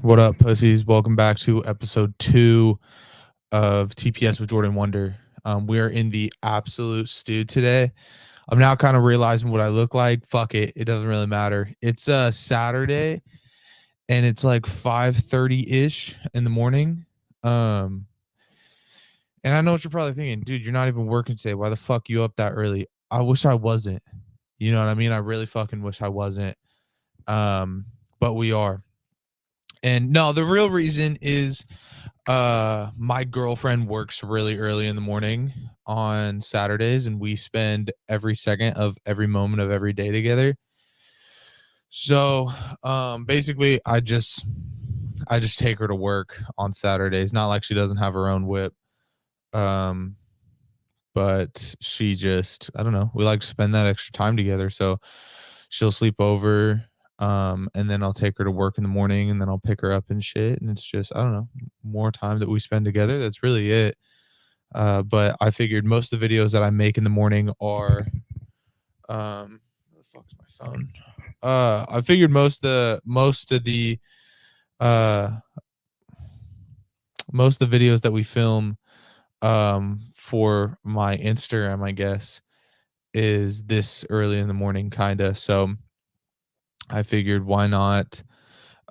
What up, pussies? Welcome back to episode 2 of TPS with Jordan Wonder. We are in the absolute stew today. I'm now kind of realizing what I look like. Fuck it. It doesn't really matter. It's Saturday and it's like 5:30-ish in the morning. Um, and I know what you're probably thinking, dude, you're not even working today. Why the fuck you up that early? I wish I wasn't. You know what I mean? I really fucking wish I wasn't. But we are. And no, the real reason is my girlfriend works really early in the morning on Saturdays, and we spend every second of every moment of every day together. So basically I just take her to work on Saturdays. Not like she doesn't have her own whip. Um but she just, I don't know, we like to spend that extra time together. So she'll sleep over, and then I'll take her to work in the morning, and then I'll pick her up and shit. And it's just, I don't know, more time that we spend together. That's really it. But I figured most of the videos that I make in the morning are, where the fuck's my phone? I figured uh most of the videos that we film for my Instagram, I guess, is this early in the morning kinda. So I figured, why not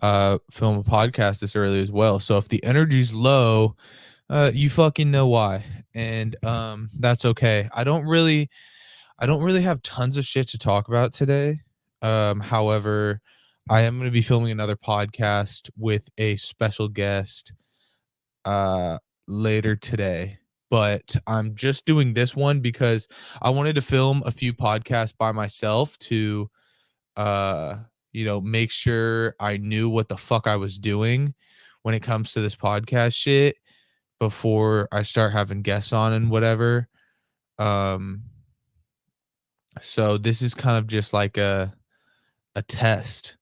film a podcast this early as well? So if the energy's low, you fucking know why. And that's okay. I don't really have tons of shit to talk about today. However, I am going to be filming another podcast with a special guest uh later today. But I'm just doing this one because I wanted to film a few podcasts by myself to uh make sure I knew what the fuck I was doing when it comes to this podcast shit before I start having guests on and whatever. Um so this is kind of just like a test,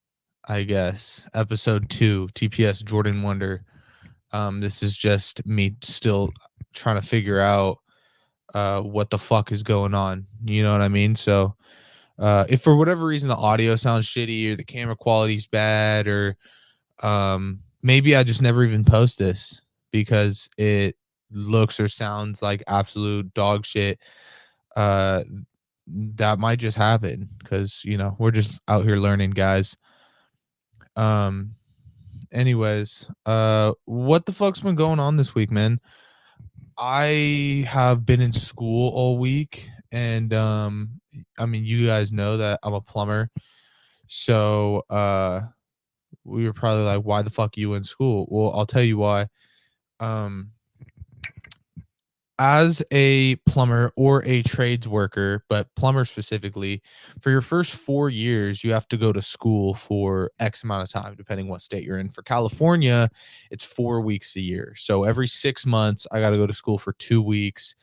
I guess. Episode 2, TPS Jordan Wonder. This is just me still trying to figure out what the fuck is going on. You know what I mean? So if for whatever reason the audio sounds shitty or the camera quality's bad, or maybe I just never even post this because it looks or sounds like absolute dog shit, uh that might just happen because we're just out here learning, guys. um Anyways, what the fuck's been going on this week, man? I have been in school all week, and I mean, you guys know that I'm a plumber. So we were probably like, why the fuck are you in school? Well, I'll tell you why. um as a plumber or a trades worker, but plumber specifically, for your first 4 years, you have to go to school for X amount of time, depending what state you're in. For California, it's 4 weeks a year. So every 6 months, I got to go to school for 2 weeks.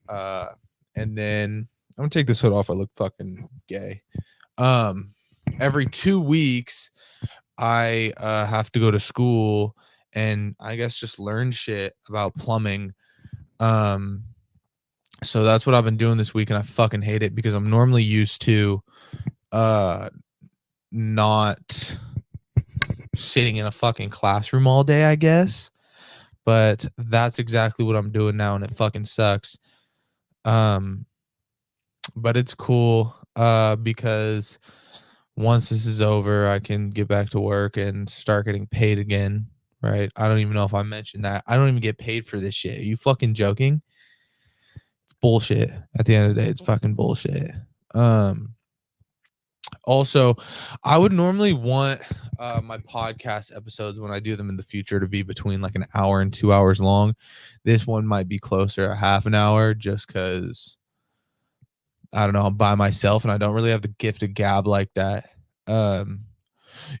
Uh, and then I'm gonna take this hood off. I look fucking gay. Um, every 2 weeks, I have to go to school and I guess just learn shit about plumbing. Um, so that's what I've been doing this week, and I fucking hate it because I'm normally used to uh not sitting in a fucking classroom all day, I guess. But that's exactly what I'm doing now, and it fucking sucks. Um, but it's cool because once this is over, I can get back to work and start getting paid again. Right? I don't even know if I mentioned that. I don't even get paid for this shit. Are you fucking joking? It's bullshit. At the end of the day, it's fucking bullshit. Um, Also, I would normally want my podcast episodes, when I do them in the future, to be between like an hour and 2 hours long. This one might be closer a half an hour, just because I don't know, I'm by myself and I don't really have the gift of gab like that. Um,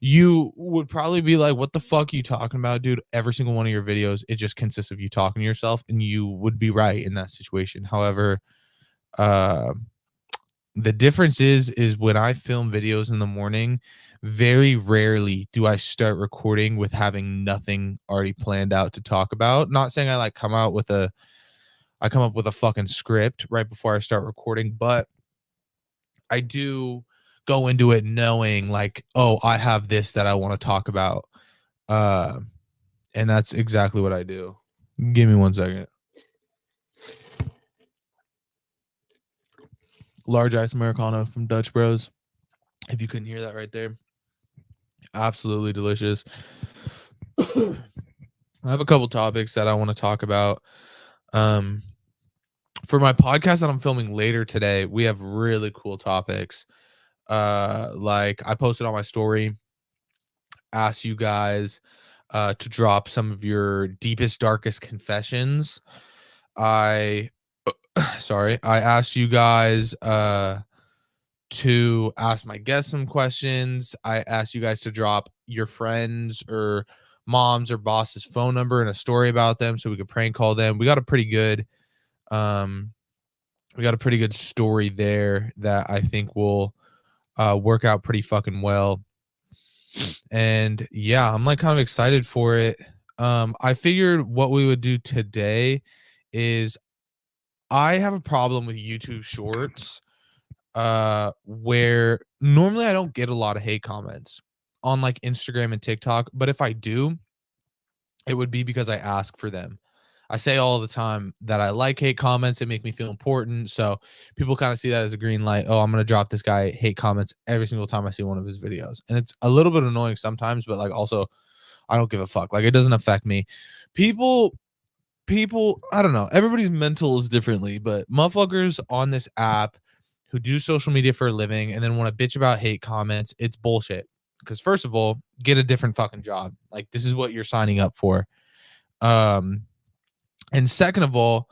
you would probably be like, "What the fuck are you talking about, dude?" Every single one of your videos, it just consists of you talking to yourself, and you would be right in that situation. However, uh, the difference is when I film videos in the morning, very rarely do I start recording with having nothing already planned out to talk about. Not saying I like I come up with a fucking script right before I start recording, but I do go into it knowing like, oh, I have this that I want to talk about. Uh, and that's exactly what I do. Give me 1 second. Large ice Americano from Dutch Bros. If you couldn't hear that right there, absolutely delicious. I have a couple topics that I want to talk about. Um, for my podcast that I'm filming later today, we have really cool topics. Like I posted on my story, asked you guys to drop some of your deepest, darkest confessions. I sorry, I asked you guys to ask my guests some questions. I asked you guys to drop your friends or mom's or boss's phone number and a story about them so we could prank call them. Um we got a pretty good story there that I think will work out pretty fucking well. And yeah, I'm like kind of excited for it. I figured what we would do today is I have a problem with YouTube shorts where normally I don't get a lot of hate comments on like Instagram and TikTok, but if I do, it would be because I ask for them. I say all the time that I like hate comments. They make me feel important. So people kind of see that as a green light. Oh, I'm going to drop this guy hate comments every single time I see one of his videos. And it's a little bit annoying sometimes, but like also I don't give a fuck. Like it doesn't affect me. People I don't know, everybody's mental is differently, but motherfuckers on this app who do social media for a living and then want to bitch about hate comments, it's bullshit. Because first of all, get a different fucking job. Like this is what you're signing up for. um and second of all,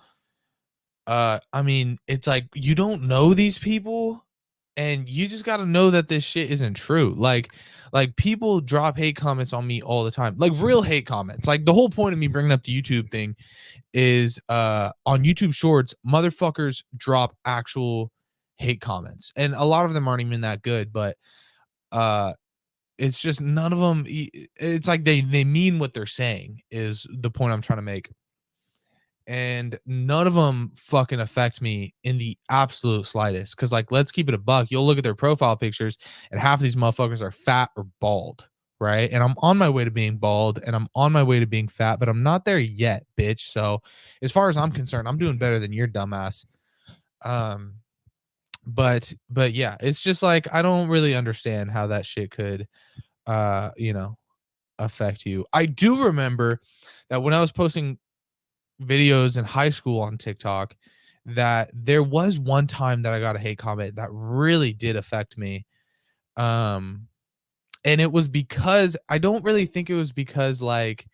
I mean, it's like you don't know these people and you just got to know that this shit isn't true. Like people drop hate comments on me all the time, like real hate comments. Like the whole point of me bringing up the YouTube thing is on YouTube shorts, motherfuckers drop actual hate comments. And a lot of them aren't even that good, but uh it's just none of them it's like they mean what they're saying is the point I'm trying to make. And none of them fucking affect me in the absolute slightest. Cause like, let's keep it a buck. You'll look at their profile pictures and half of these motherfuckers are fat or bald. Right. And I'm on my way to being bald and I'm on my way to being fat, but I'm not there yet, bitch. So as far as I'm concerned, I'm doing better than your dumbass. Um, but yeah, it's just like, I don't really understand how that shit could, you know, affect you. I do remember that when I was posting videos in high school on TikTok, that there was one time that I got a hate comment that really did affect me. Um, and it was because I don't really think it was because like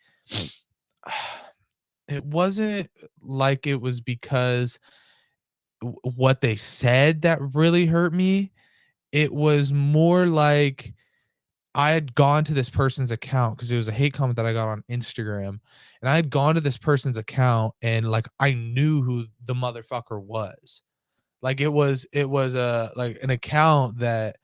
it wasn't like it was because what they said that really hurt me. It was more like I had gone to this person's account because it was a hate comment that I got on Instagram, and I had gone to this person's account and like I knew who the motherfucker was. Like it was a like an account that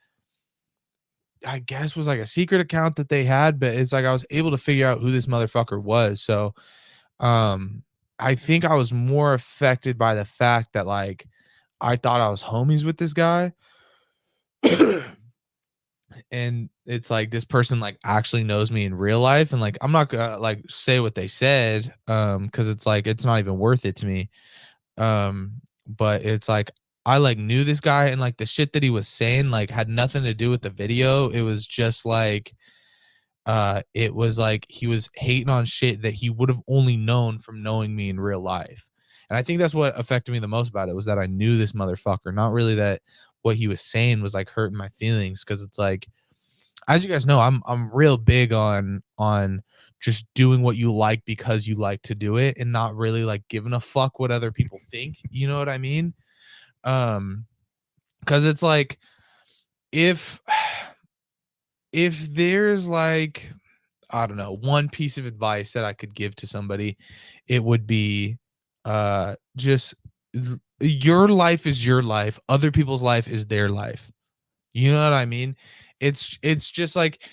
I guess was like a secret account that they had, but it's like I was able to figure out who this motherfucker was. So um I think I was more affected by the fact that like I thought I was homies with this guy. And it's like this person like actually knows me in real life, and like I'm not gonna like say what they said because it's like it's not even worth it to me. But it's like I like knew this guy, and like the shit that he was saying like had nothing to do with the video. It was just like it was like he was hating on shit that he would have only known from knowing me in real life. And I think that's what affected me the most about it, was that I knew this motherfucker, not really that what he was saying was like hurting my feelings. Because it's like, as you guys know, I'm real big on just doing what you like because you like to do it and not really like giving a fuck what other people think. You know what I mean? Um, because it's like if if there's like, I don't know, one piece of advice that I could give to somebody, it would be just your life is your life, other people's life is their life. You know what I mean? It's just like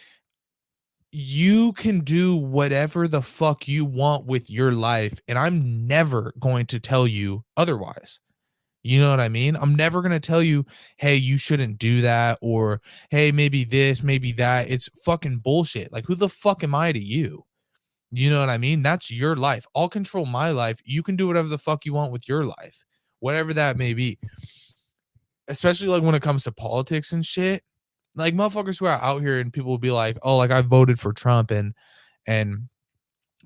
you can do whatever the fuck you want with your life, and I'm never going to tell you otherwise. You know what I mean? I'm never going to tell you, hey, you shouldn't do that, or hey, maybe this, maybe that. It's fucking bullshit. Like, who the fuck am I to you? You know what I mean? That's your life. I'll control my life. You can do whatever the fuck you want with your life, whatever that may be. Especially like when it comes to politics and shit. Like motherfuckers who are out here and people will be like, oh, like I voted for Trump, and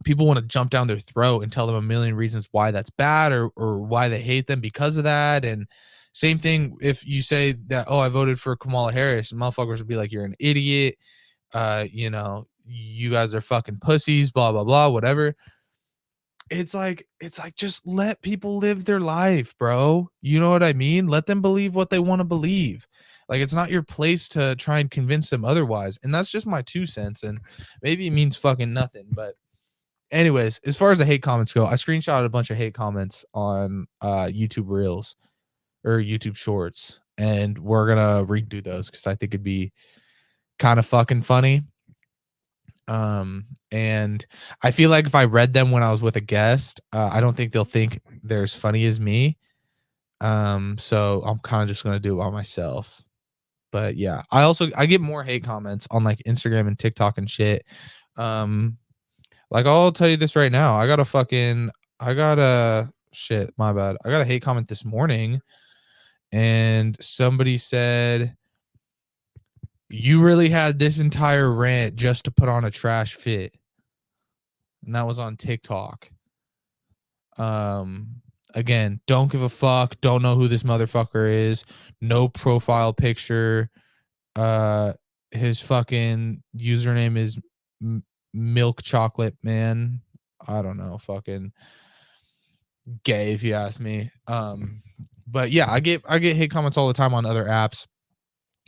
people want to jump down their throat and tell them a million reasons why that's bad, or why they hate them because of that. And same thing if you say that, oh, I voted for Kamala Harris, and motherfuckers would be like, you're an idiot. You guys are fucking pussies, blah, blah, blah, whatever. It's like just let people live their life, bro. You know what I mean? Let them believe what they want to believe. Like, it's not your place to try and convince them otherwise. And that's just my 2 cents. And maybe it means fucking nothing. But anyways, as far as the hate comments go, I screenshotted a bunch of hate comments on YouTube Reels or YouTube Shorts, and we're gonna redo those because I think it'd be kind of fucking funny. And I feel like if I read them when I was with a guest, I don't think they'll think they're as funny as me. So I'm kind of just gonna do it by myself. But yeah, I get more hate comments on like Instagram and TikTok and shit. Like I'll tell you this right now. I got a shit, my bad. I got a hate comment this morning, and somebody said, you really had this entire rant just to put on a trash fit. And that was on TikTok. Again, don't give a fuck. Don't know who this motherfucker is. No profile picture. Uh, his fucking username is Milk Chocolate Man. I don't know, fucking gay if you ask me. But yeah, I get hate comments all the time on other apps.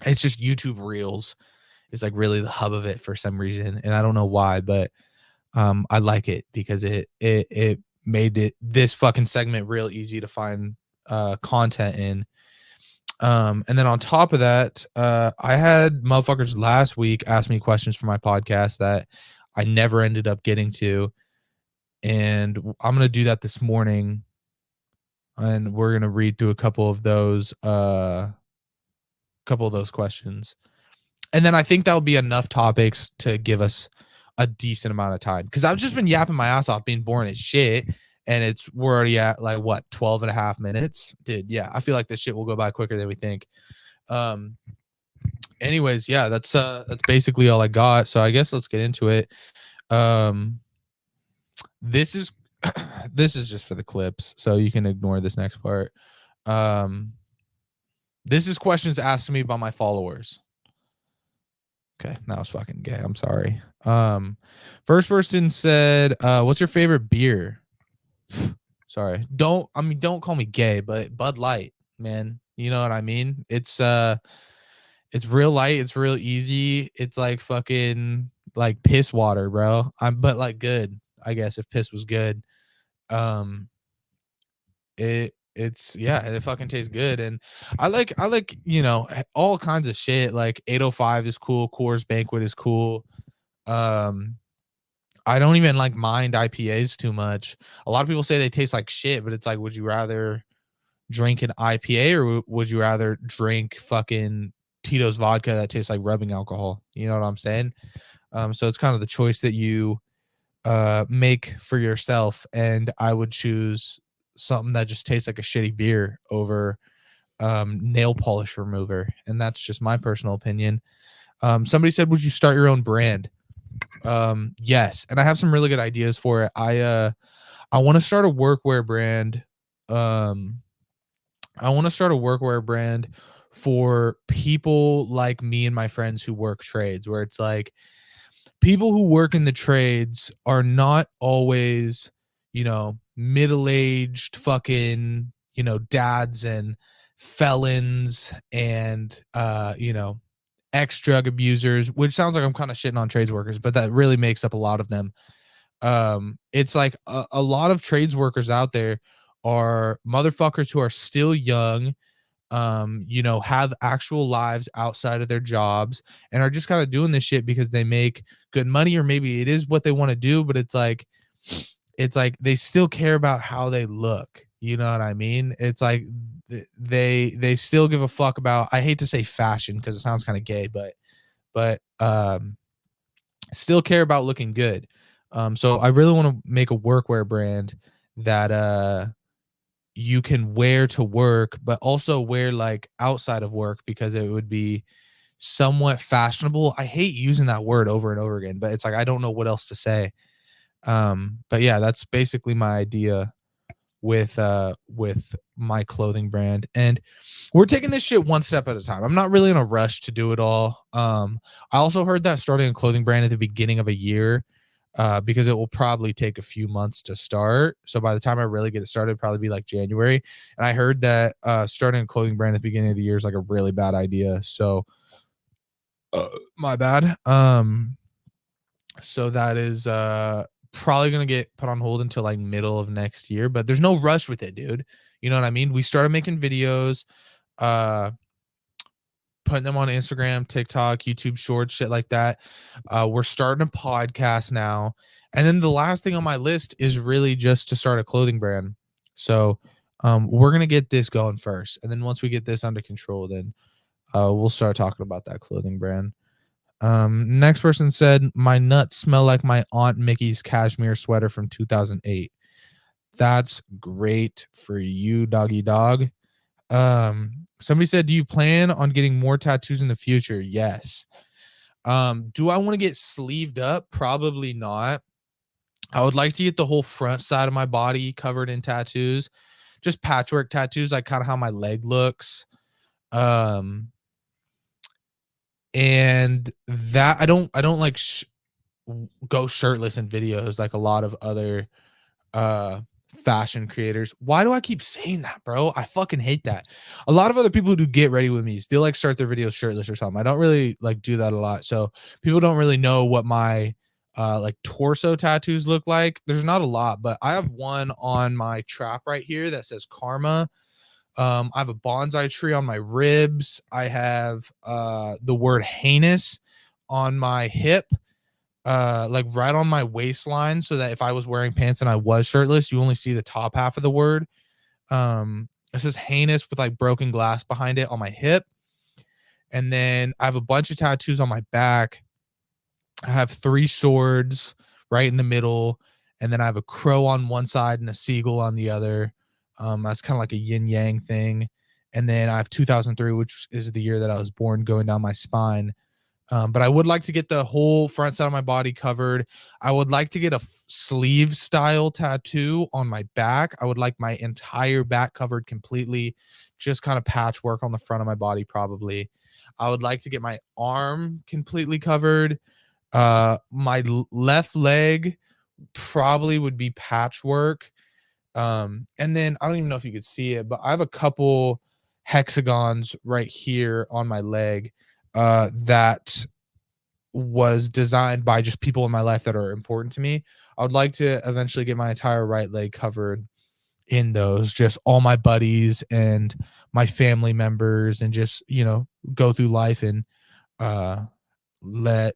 It's just YouTube Reels is like really the hub of it for some reason, and I don't know why, but I like it because it made this fucking segment real easy to find content in. And then on top of that, I had motherfuckers last week ask me questions for my podcast that I never ended up getting to, and I'm gonna do that this morning, and we're gonna read through a couple of those questions. And then I think that'll be enough topics to give us a decent amount of time. Cause I've just been yapping my ass off being boring as shit. And we're already at like what, 12 and a half minutes? Dude, yeah. I feel like this shit will go by quicker than we think. Anyways, yeah, that's basically all I got. So I guess let's get into it. This is this is just for the clips, so you can ignore this next part. This is questions asked to me by my followers. Okay, that was fucking gay. I'm sorry. First person said, what's your favorite beer? Sorry. Don't call me gay, but Bud Light, man. You know what I mean? It's real light, it's real easy. It's like fucking like piss water, bro. But like good, I guess, if piss was good. It's yeah, and it fucking tastes good. And I like all kinds of shit. Like 805 is cool, Coors Banquet is cool. I don't even like mind IPAs too much. A lot of people say they taste like shit, but it's like, would you rather drink an IPA or would you rather drink fucking Tito's vodka that tastes like rubbing alcohol? You know what I'm saying? So it's kind of the choice that you make for yourself, and I would choose something that just tastes like a shitty beer over nail polish remover, and that's just my personal opinion. Somebody said, would you start your own brand? Yes, and I have some really good ideas for it. I want to start a workwear brand. I want to start a workwear brand for people like me and my friends who work trades, where it's like people who work in the trades are not always, middle-aged fucking, dads and felons and ex-drug abusers, which sounds like I'm kind of shitting on trades workers, but that really makes up a lot of them. It's like a lot of trades workers out there are motherfuckers who are still young, have actual lives outside of their jobs and are just kind of doing this shit because they make good money, or maybe it is what they want to do, but it's like they still care about how they look. You know what I mean? It's like they still give a fuck about, I hate to say fashion because it sounds kind of gay, but still care about looking good. So I really want to make a workwear brand that you can wear to work, but also wear like outside of work because it would be somewhat fashionable. I hate using that word over and over again, but it's like I don't know what else to say. But yeah, that's basically my idea with my clothing brand. And we're taking this shit one step at a time. I'm not really in a rush to do it all. I also heard that starting a clothing brand at the beginning of a year, because it will probably take a few months to start. So by the time I really get it started, it'll probably be like January. And I heard that starting a clothing brand at the beginning of the year is like a really bad idea. So my bad. So that is probably gonna get put on hold until like middle of next year, but there's no rush with it, dude. You know what I mean? We started making videos, uh putting them on Instagram, TikTok, YouTube Shorts, shit like that. We're starting a podcast now. And then the last thing on my list is really just to start a clothing brand. So we're gonna get this going first. And then once we get this under control, then we'll start talking about that clothing brand. Next person said, my nuts smell like my Aunt Mickey's cashmere sweater from 2008. That's great for you, doggy dog. Somebody said, do you plan on getting more tattoos in the future? Yes. Do I want to get sleeved up? Probably not. I would like to get the whole front side of my body covered in tattoos, just patchwork tattoos, like kind of how my leg looks. Um, and that I don't like go shirtless in videos like a lot of other fashion creators. Why do I keep saying that, bro? I fucking hate that. A lot of other people who do get ready with me still like start their videos shirtless or something. I don't really like do that a lot. So people don't really know what my like torso tattoos look like. There's not a lot, but I have one on my trap right here that says karma. I have a bonsai tree on my ribs. I have the word heinous on my hip, like right on my waistline, so that if I was wearing pants and I was shirtless, you only see the top half of the word. It says heinous with like broken glass behind it on my hip. And then I have a bunch of tattoos on my back. I have 3 swords right in the middle, and then I have a crow on one side and a seagull on the other. That's kind of like a yin yang thing. And then I have 2003, which is the year that I was born, going down my spine. But I would like to get the whole front side of my body covered. I would like to get a sleeve style tattoo on my back. I would like my entire back covered completely, just kind of patchwork on the front of my body, probably. I would like to get my arm completely covered. My left leg probably would be patchwork. And then I don't even know if you could see it, but I have a couple hexagons right here on my leg that was designed by just people in my life that are important to me. I would like to eventually get my entire right leg covered in those, just all my buddies and my family members, and just, go through life and uh let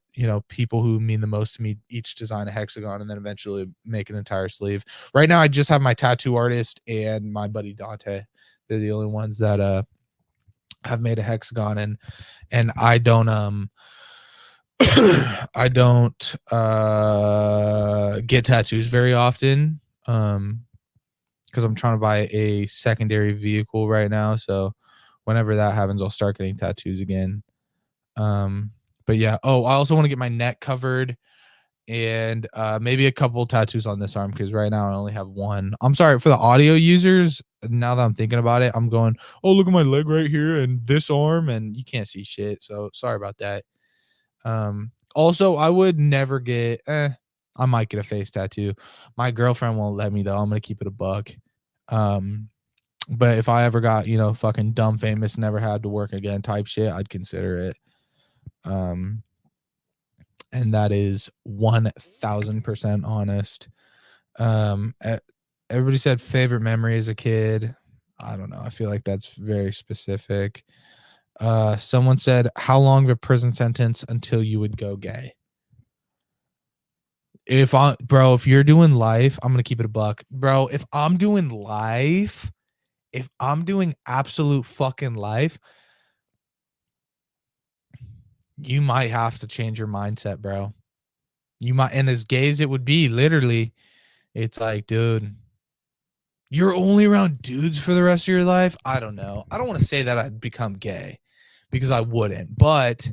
people who mean the most to me each design a hexagon, and then eventually make an entire sleeve. Right now I just have my tattoo artist and my buddy Dante. They're the only ones that have made a hexagon, and I don't I don't get tattoos very often, because I'm trying to buy a secondary vehicle right now. So whenever that happens, I'll start getting tattoos again. But yeah. Oh, I also want to get my neck covered, and maybe a couple tattoos on this arm, because right now I only have one. I'm sorry for the audio users. Now that I'm thinking about it, I'm going, oh, look at my leg right here and this arm, and you can't see shit. So sorry about that. Also, I would never get, I might get a face tattoo. My girlfriend won't let me though. I'm gonna keep it a buck. Um, but if I ever got, fucking dumb famous, never had to work again type shit, I'd consider it. Um, and that is 1000% honest. Um, e- Everybody said favorite memory as a kid. I don't know. I feel like that's very specific. Someone said, how long of a prison sentence until you would go gay? If you're doing life, I'm gonna keep it a buck, bro. If I'm doing life if I'm doing absolute fucking life, you might have to change your mindset, bro. You might, and as gay as it would be, literally, it's like, dude, you're only around dudes for the rest of your life. I don't know. I don't want to say that I'd become gay because I wouldn't, but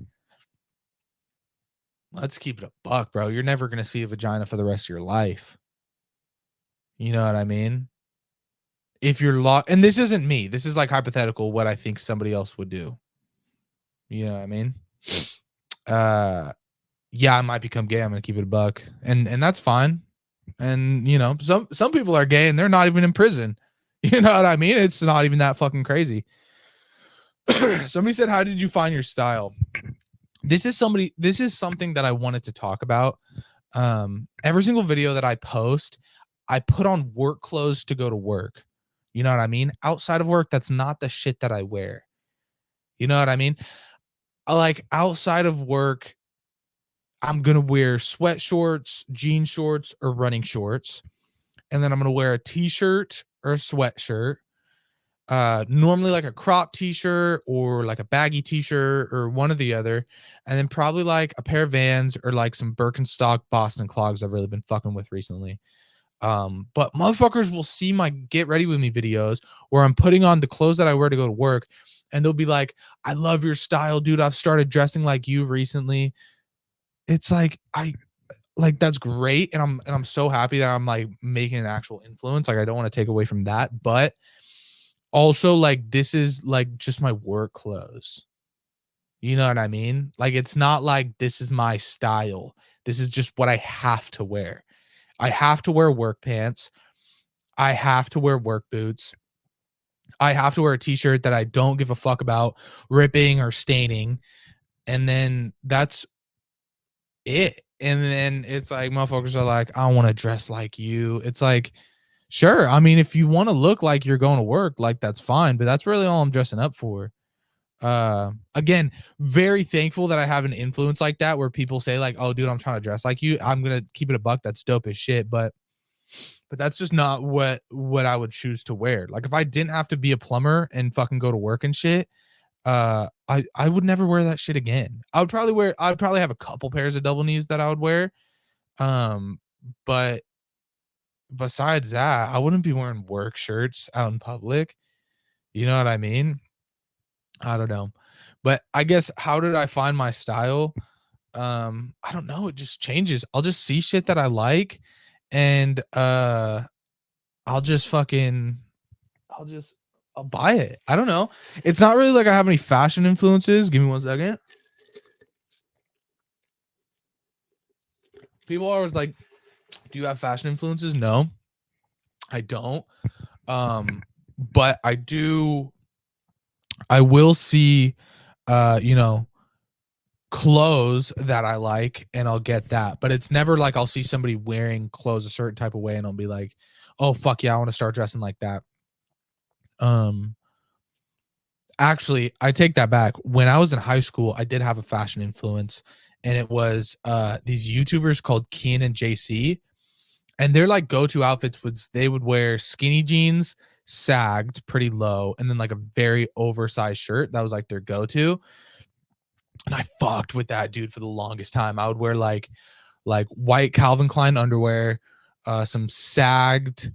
let's keep it a buck, bro. You're never gonna see a vagina for the rest of your life. You know what I mean? If you're locked, and this isn't me. This is like hypothetical. What I think somebody else would do. You know what I mean? Uh, yeah, I might become gay. I'm gonna keep it a buck, and that's fine. And you know, some people are gay and they're not even in prison. You know what I mean? It's not even that fucking crazy. Somebody said, "How did you find your style?" This is something that I wanted to talk about. Every single video that I post, I put on work clothes to go to work. You know what I mean? Outside of work, that's not the shit that I wear. You know what I mean? Like outside of work, I'm gonna wear sweat shorts, jean shorts, or running shorts. And then I'm gonna wear a t-shirt or a sweatshirt. Normally like a crop t-shirt or like a baggy t-shirt or one or the other, and then probably like a pair of Vans or like some Birkenstock Boston clogs I've really been fucking with recently. But motherfuckers will see my get ready with me videos where I'm putting on the clothes that I wear to go to work, and they'll be like, "I love your style, dude. I've started dressing like you recently." It's like I like that's great, and I'm so happy that I'm like making an actual influence. Like I don't want to take away from that, but also like this is like just my work clothes. You know what I mean? Like it's not like this is my style. This is just what I have to wear. I have to wear work pants. I have to wear work boots. I have to wear a t-shirt that I don't give a fuck about ripping or staining. And then that's it. And then it's like motherfuckers are like, I want to dress like you. It's like, sure. I mean, if you want to look like you're going to work, like that's fine, but that's really all I'm dressing up for. Again, very thankful that I have an influence like that where people say like, "Oh, dude, I'm trying to dress like you." I'm gonna keep it a buck. That's dope as shit, but that's just not what I would choose to wear. Like if I didn't have to be a plumber and fucking go to work and shit, I would never wear that shit again. I'd probably have a couple pairs of double knees that I would wear. Um, but besides that, I wouldn't be wearing work shirts out in public. You know what I mean? I don't know. But I guess how did I find my style? I don't know, it just changes. I'll just see shit that I like and I'll just fucking I'll just I'll buy it. I don't know. It's not really like I have any fashion influences. Give me one second. People are always like, "Do you have fashion influences?" No, I don't. But I will see you know, clothes that I like and I'll get that. But it's never like I'll see somebody wearing clothes a certain type of way and I'll be like, "Oh fuck yeah, I want to start dressing like that." Um Actually, I take that back. When I was in high school, I did have a fashion influence and it was these YouTubers called Kian and JC, and their like go-to outfits was they would wear skinny jeans, sagged pretty low, and then like a very oversized shirt. That was like their go-to. And I fucked with that dude for the longest time. I would wear like white Calvin Klein underwear, some sagged,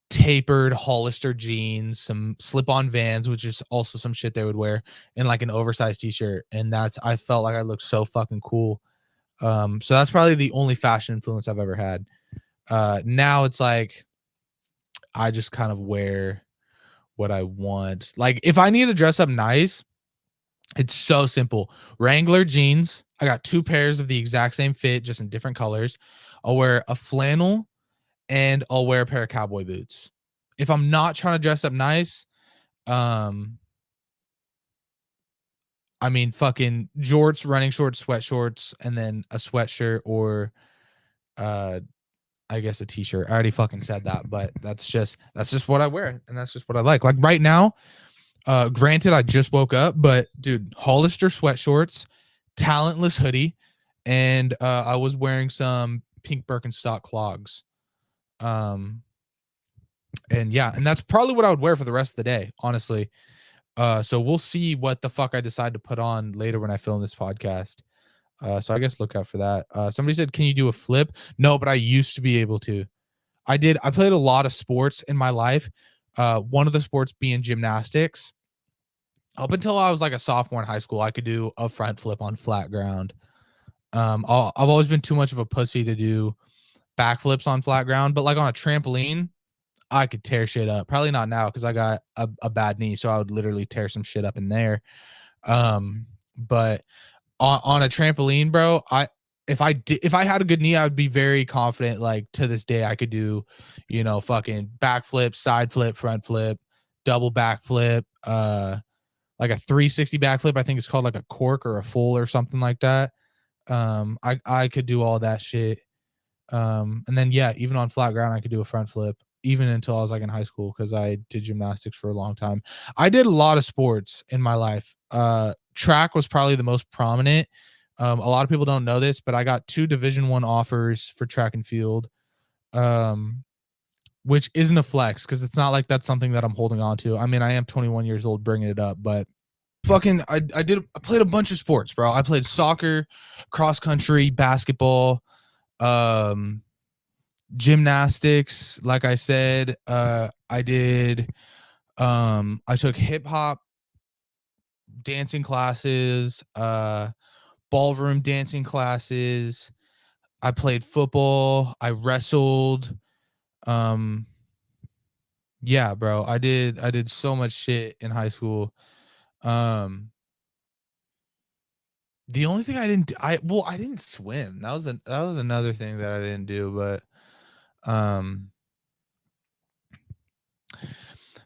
tapered Hollister jeans, some slip-on Vans, which is also some shit they would wear, and like an oversized t-shirt. And that's I felt like I looked so fucking cool. So that's probably the only fashion influence I've ever had. Now it's like I just kind of wear what I want. Like if I need to dress up nice, it's so simple. Wrangler jeans. I got two pairs of the exact same fit, just in different colors. I'll wear a flannel and I'll wear a pair of cowboy boots. If I'm not trying to dress up nice, um, I mean, fucking jorts, running shorts, sweat shorts, and then a sweatshirt or, uh, I guess a t-shirt. I already fucking said that, but that's just what I wear, and that's just what I like. Like right now, granted, I just woke up, but dude, Hollister sweat shorts, talentless hoodie, and I was wearing some pink Birkenstock clogs. Um, And yeah, and that's probably what I would wear for the rest of the day, honestly. So we'll see what the fuck I decide to put on later when I film this podcast. So I guess look out for that. Somebody said, "Can you do a flip?" No, but I used to be able to. I did. I played a lot of sports in my life. One of the sports being gymnastics. Up until I was like a sophomore in high school, I could do a front flip on flat ground. I've always been too much of a pussy to do backflips on flat ground, but like on a trampoline, I could tear shit up. Probably not now because I got a bad knee, so I would literally tear some shit up in there. But on a trampoline, bro, if I had a good knee, I would be very confident. Like to this day, I could do, fucking backflip, side flip, front flip, double backflip, like a 360 backflip. I think it's called like a cork or a full or something like that. I could do all that shit. And then yeah, even on flat ground, I could do a front flip, even until I was like in high school because I did gymnastics for a long time. I did a lot of sports in my life. Track was probably the most prominent. A lot of people don't know this, but I got 2 Division I offers for track and field. Which isn't a flex because it's not like that's something that I'm holding on to. I mean, I am 21 years old bringing it up, but fucking I played a bunch of sports, bro. I played soccer, cross country, basketball, um gymnastics. Like I said, I did I took hip hop dancing classes, ballroom dancing classes. I played football, I wrestled. um yeah, bro, I did so much shit in high school. um the only thing I didn't do, I didn't swim. That was another thing that I didn't do, but um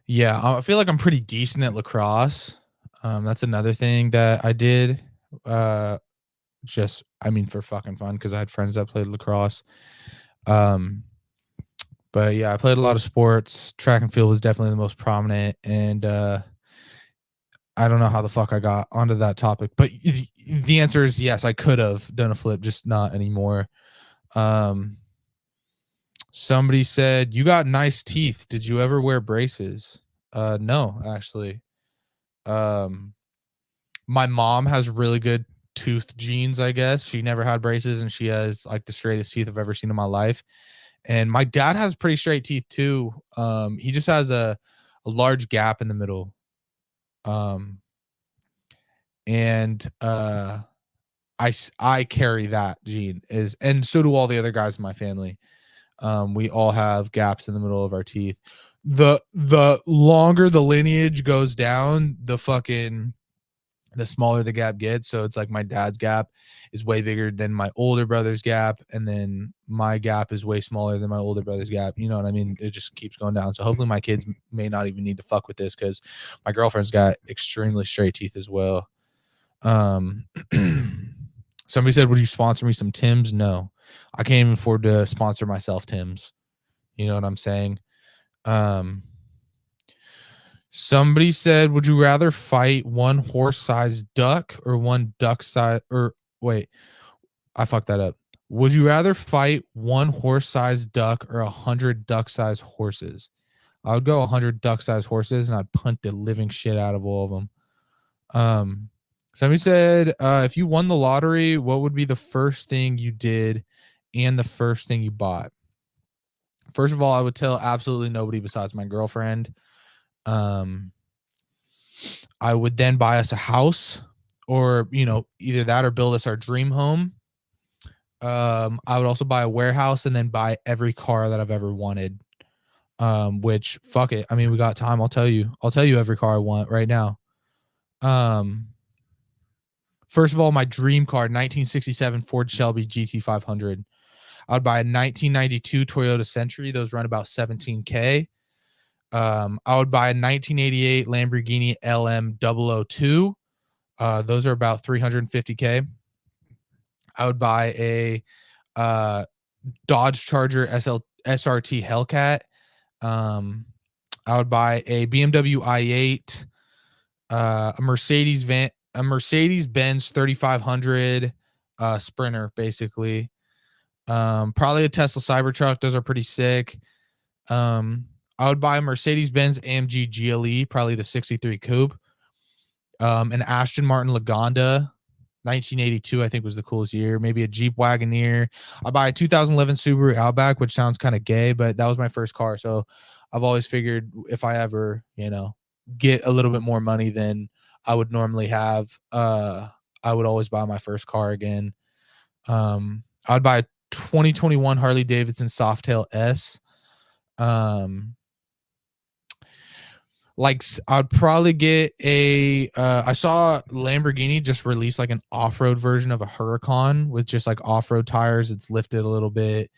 yeah, I feel like I'm pretty decent at lacrosse. That's another thing that I did. Uh, just I mean for fucking fun because I had friends that played lacrosse. Um, but yeah, I played a lot of sports. Track and field was definitely the most prominent, and I don't know how the fuck I got onto that topic, but the answer is yes. I could have done a flip, just not anymore. Um, Somebody said you got nice teeth. Did you ever wear braces? No, actually. Um, my mom has really good tooth genes, I guess. She never had braces and she has like the straightest teeth I've ever seen in my life. And my dad has pretty straight teeth too. He just has a large gap in the middle. Um, and I carry that gene is, and so do all the other guys in my family. We all have gaps in the middle of our teeth. The longer the lineage goes down, the smaller the gap gets. So it's like my dad's gap is way bigger than my older brother's gap, and then my gap is way smaller than my older brother's gap. You know what I mean? It just keeps going down. So hopefully my kids may not even need to fuck with this because my girlfriend's got extremely straight teeth as well. Um, somebody said, "Would you sponsor me some Tim's?" No, I can't even afford to sponsor myself Tim's. You know what I'm saying? Um, Somebody said, "Would you rather fight one horse-sized duck or one duck-sized?" Or wait, I fucked that up. Would you rather fight one horse-sized duck or 100 duck-sized horses? I would go 100 duck-sized horses, and I'd punt the living shit out of all of them. Somebody said, "If you won the lottery, what would be the first thing you did and the first thing you bought?" First of all, I would tell absolutely nobody besides my girlfriend. Um, I would then buy us a house or, either that or build us our dream home. I would also buy a warehouse and then buy every car that I've ever wanted. Which fuck it. I mean, we got time. I'll tell you. I'll tell you every car I want right now. Um, First of all, my dream car, 1967 Ford Shelby GT500. I would buy a 1992 Toyota Century. Those run about 17K. I would buy a 1988 Lamborghini LM002. Those are about 350K. I would buy a uh, Dodge Charger SRT Hellcat. I would buy a BMW i8, a Mercedes Benz 3500 Sprinter, basically. Probably a Tesla Cybertruck. Those are pretty sick. I would buy a Mercedes-Benz AMG GLE, probably the 63 coupe. An Aston Martin Lagonda, 1982, I think was the coolest year. Maybe a Jeep Wagoneer. I buy a 2011 Subaru Outback, which sounds kind of gay, but that was my first car. So I've always figured if I ever, get a little bit more money than I would normally have, I would always buy my first car again. I would buy a 2021 Harley Davidson Softail S. Um, like I'd probably get a I saw Lamborghini just release like an off-road version of a Huracan with just like off-road tires. It's lifted a little bit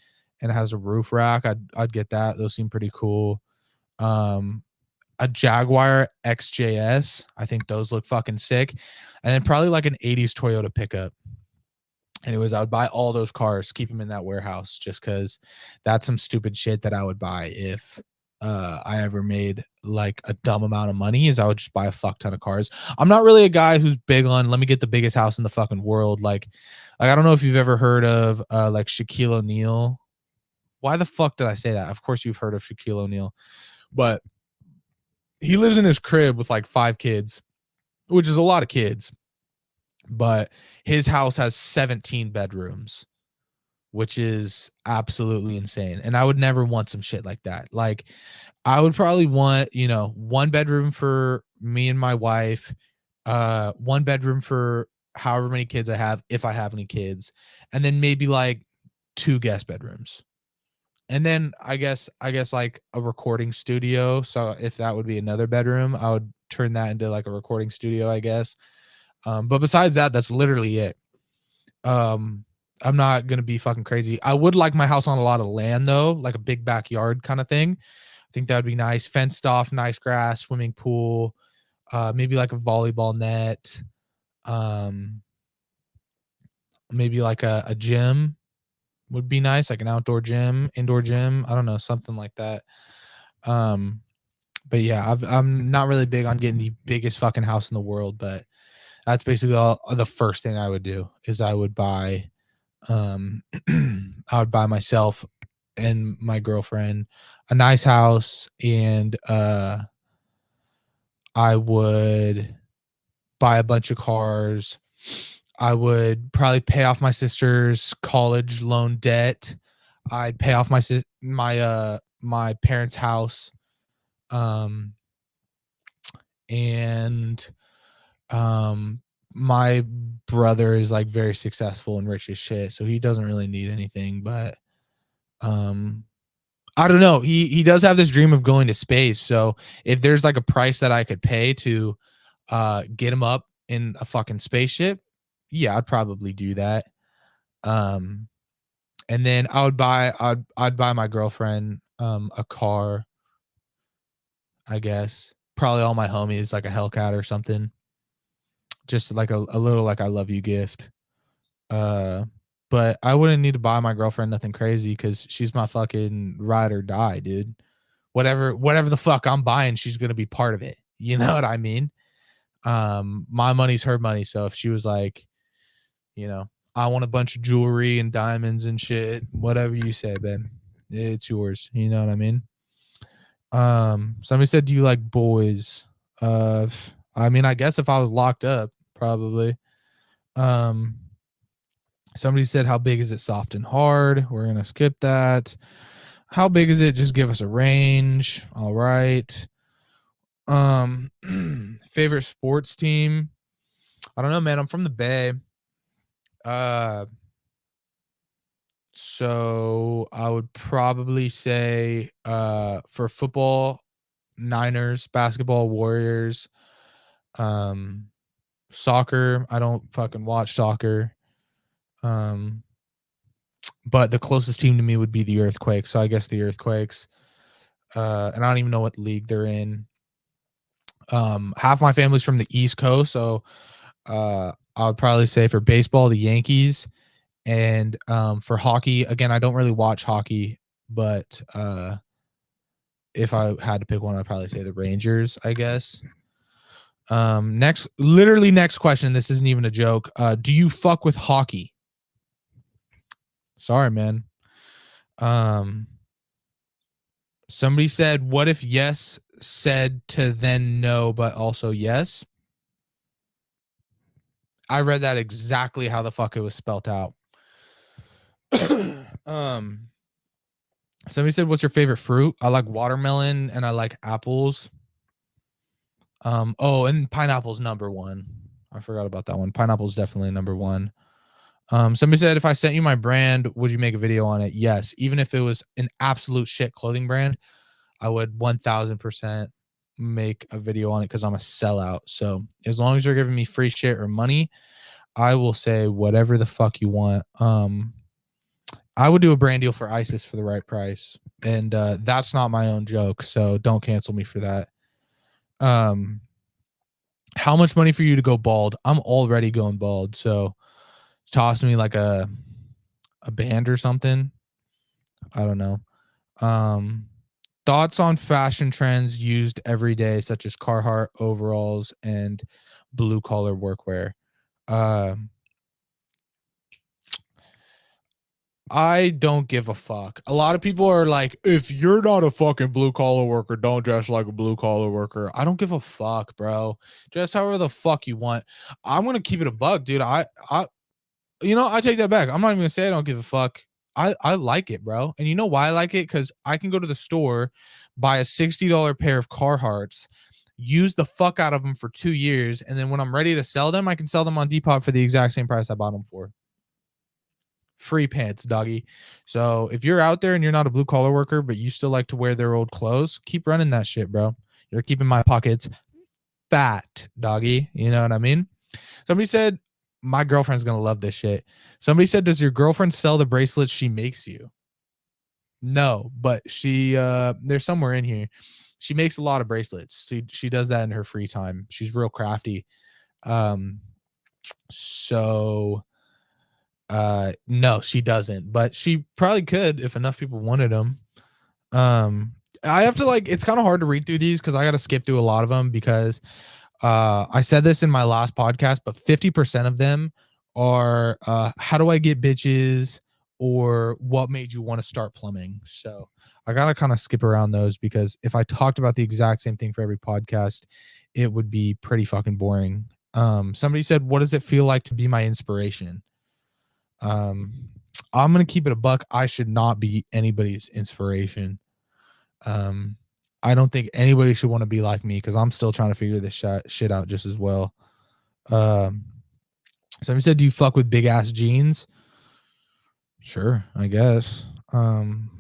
and it has a roof rack. I'd get that. Those seem pretty cool. Um a Jaguar XJS. I think those look fucking sick. And then probably like an 80s Toyota pickup. Anyways, I would buy all those cars, keep them in that warehouse just because that's some stupid shit that I would buy if I ever made like a dumb amount of money. Is I would just buy a fuck ton of cars. I'm not really a guy who's big on let me get the biggest house in the fucking world. Like I don't know if you've ever heard of like Shaquille O'Neal. Why the fuck did I say that? Of course you've heard of Shaquille O'Neal, but he lives in his crib with like 5 kids, which is a lot of kids, but his house has 17 bedrooms, which is absolutely insane. And I would never want some shit like that. Like I would probably want, one bedroom for me and my wife, one bedroom for however many kids I have, if I have any kids, and then maybe like 2 guest bedrooms. And then I guess like a recording studio. So if that would be another bedroom, I would turn that into like a recording studio, I guess. But besides that, that's literally it. Um, I'm not gonna be fucking crazy. I would like my house on a lot of land though, like a big backyard kind of thing. I think that would be nice. Fenced off, nice grass, swimming pool, maybe like a volleyball net, um, maybe like a gym would be nice, like an outdoor gym, indoor gym. I don't know, something like that. Um, but yeah, I'm not really big on getting the biggest fucking house in the world, but that's basically all the first thing I would do is I would buy I would buy myself and my girlfriend a nice house, and I would buy a bunch of cars. I would probably pay off my sister's college loan debt. I'd pay off my parents' house. Um and um my brother is like very successful and rich as shit, so he doesn't really need anything, but um I don't know. He does have this dream of going to space. So if there's like a price that I could pay to get him up in a fucking spaceship, yeah, I'd probably do that. Um and then I'd buy my girlfriend a car, I guess. Probably all my homies like a Hellcat or something. Just like a little like I love you gift. Uh but I wouldn't need to buy my girlfriend nothing crazy cuz she's my fucking ride or die, dude. Whatever the fuck I'm buying, she's gonna be part of it. You know what I mean? My money's her money. So if she was like, you know, I want a bunch of jewelry and diamonds and shit, whatever you say, babe, it's yours. You know what I mean? Somebody said, do you like boys? I mean, I guess if I was locked up, probably. Um, Somebody said, how big is it, soft and hard? We're gonna skip that. How big is it? Just give us a range. All right. Um, favorite sports team? I don't know, man. I'm from the Bay. Uh, so I would probably say for football, Niners, basketball, Warriors, um, soccer. I don't fucking watch soccer. Um, but the closest team to me would be the Earthquakes. So I guess the Earthquakes. And I don't even know what league they're in. Half my family's from the East Coast, so I would probably say for baseball, the Yankees, and for hockey, again, I don't really watch hockey, but if I had to pick one, I'd probably say the Rangers, I guess. Next question. This isn't even a joke. Do you fuck with hockey? Sorry, man. Um, Somebody said, what if yes said to then no, but also yes? I read that exactly how the fuck it was spelt out. um, Somebody said, what's your favorite fruit? I like watermelon and I like apples. Oh, and pineapple's number one. I forgot about that one. Pineapple's definitely number one. Somebody said, if I sent you my brand, would you make a video on it? Yes. Even if it was an absolute shit clothing brand, I would 1000% make a video on it because I'm a sellout. So as long as you're giving me free shit or money, I will say whatever the fuck you want. I would do a brand deal for ISIS for the right price. And that's not my own joke. So don't cancel me for that. Um, how much money for you to go bald? I'm already going bald. So toss me like a band or something. I don't know. Um, Thoughts on fashion trends used every day, such as Carhartt overalls and blue collar workwear. Uh, I don't give a fuck. A lot of people are like, if you're not a fucking blue collar worker, don't dress like a blue collar worker. I don't give a fuck, bro. Dress however the fuck you want. I'm gonna keep it a buck, dude. I take that back. I'm not even gonna say I don't give a fuck. I like it, bro. And you know why I like it? Because I can go to the store, buy a $60 pair of Carhartts, use the fuck out of them for 2 years, and then when I'm ready to sell them, I can sell them on Depop for the exact same price I bought them for. Free pants, doggy. So if you're out there and you're not a blue collar worker, but you still like to wear their old clothes, keep running that shit, bro. You're keeping my pockets fat, doggy. You know what I mean? Somebody said, my girlfriend's going to love this shit. Somebody said, does your girlfriend sell the bracelets she makes you? No, but they're somewhere in here. She makes a lot of bracelets. She does that in her free time. She's real crafty. Um, so no, she doesn't, but she probably could if enough people wanted them. Um, I have to it's kind of hard to read through these because I got to skip through a lot of them because I said this in my last podcast, but 50% of them are how do I get bitches or what made you want to start plumbing. So I gotta kind of skip around those because if I talked about the exact same thing for every podcast, it would be pretty fucking boring. Somebody said, what does it feel like to be my inspiration? Um, I'm gonna keep it a buck. I should not be anybody's inspiration. Um, I don't think anybody should want to be like me because I'm still trying to figure this shit out just as well. Um, Somebody said, "Do you fuck with big ass jeans?" Sure, I guess.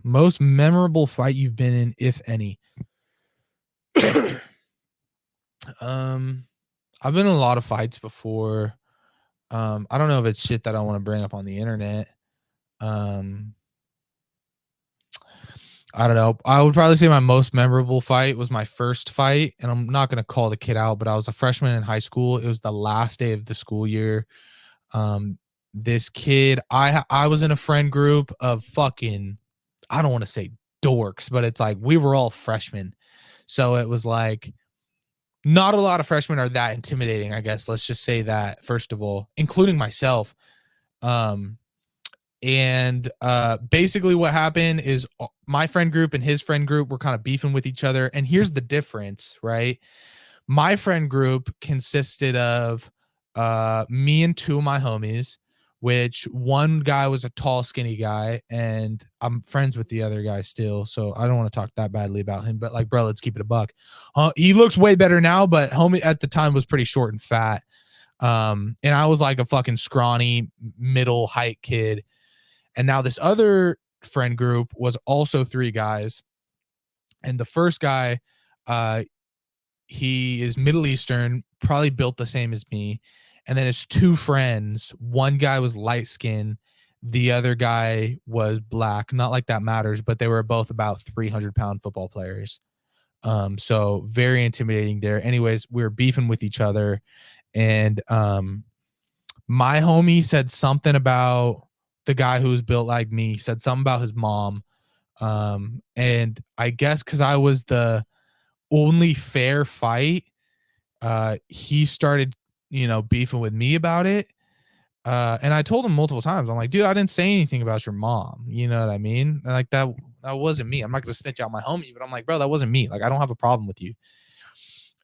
Most memorable fight you've been in, if any. um, I've been in a lot of fights before. I don't know if it's shit that I want to bring up on the internet. Um, I don't know. I would probably say my most memorable fight was my first fight, and I'm not gonna call the kid out, but I was a freshman in high school. It was the last day of the school year. Um, this kid, I was in a friend group of fucking, I don't want to say dorks, but it's like we were all freshmen, so it was like not a lot of freshmen are that intimidating. I guess let's just say that first of all, including myself. Um, and basically what happened is my friend group and his friend group were kind of beefing with each other. And here's the difference, right? My friend group consisted of me and two of my homies, which one guy was a tall, skinny guy, and I'm friends with the other guy still. So I don't want to talk that badly about him, but like, bro, let's keep it a buck. He looks way better now, but homie at the time was pretty short and fat. And I was like a fucking scrawny middle height kid. And now this other friend group was also three guys. And the first guy, uh, he is Middle Eastern, probably built the same as me. And then his two friends, one guy was light skinned, the other guy was black. Not like that matters, but they were both about 300-pound football players. So very intimidating there. Anyways, we were beefing with each other. And my homie said something about the guy who was built like me, said something about his mom. And I guess because I was the only fair fight, he started, beefing with me about it. And I told him multiple times, I'm like, dude, I didn't say anything about your mom. You know what I mean? Like that that wasn't me. I'm not gonna snitch out my homie, but I'm like, bro, that wasn't me. Like, I don't have a problem with you.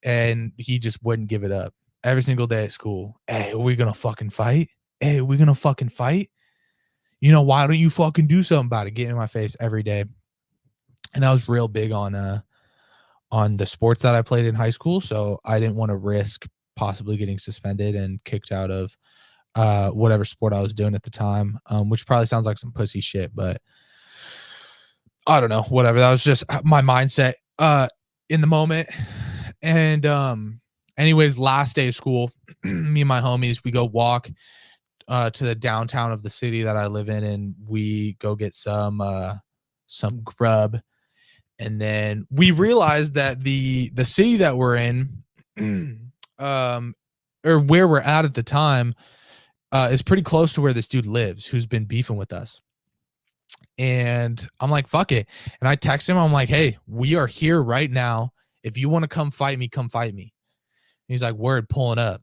And he just wouldn't give it up. Every single day at school. Hey, are we gonna fucking fight? Hey, are we gonna fucking fight? You know, why don't you fucking do something about it? Get in my face every day. And I was real big on the sports that I played in high school, so I didn't want to risk possibly getting suspended and kicked out of whatever sport I was doing at the time, which probably sounds like some pussy shit, but I don't know, whatever. That was just my mindset in the moment. And anyways, last day of school, me and my homies, we go walk to the downtown of the city that I live in, and we go get some grub. And then we realized that the city that we're in, or where we're at the time, is pretty close to where this dude lives, who's been beefing with us. And I'm like, fuck it. And I text him. I'm like, hey, we are here right now. If you want to come fight me, come fight me. And he's like, word, pulling up.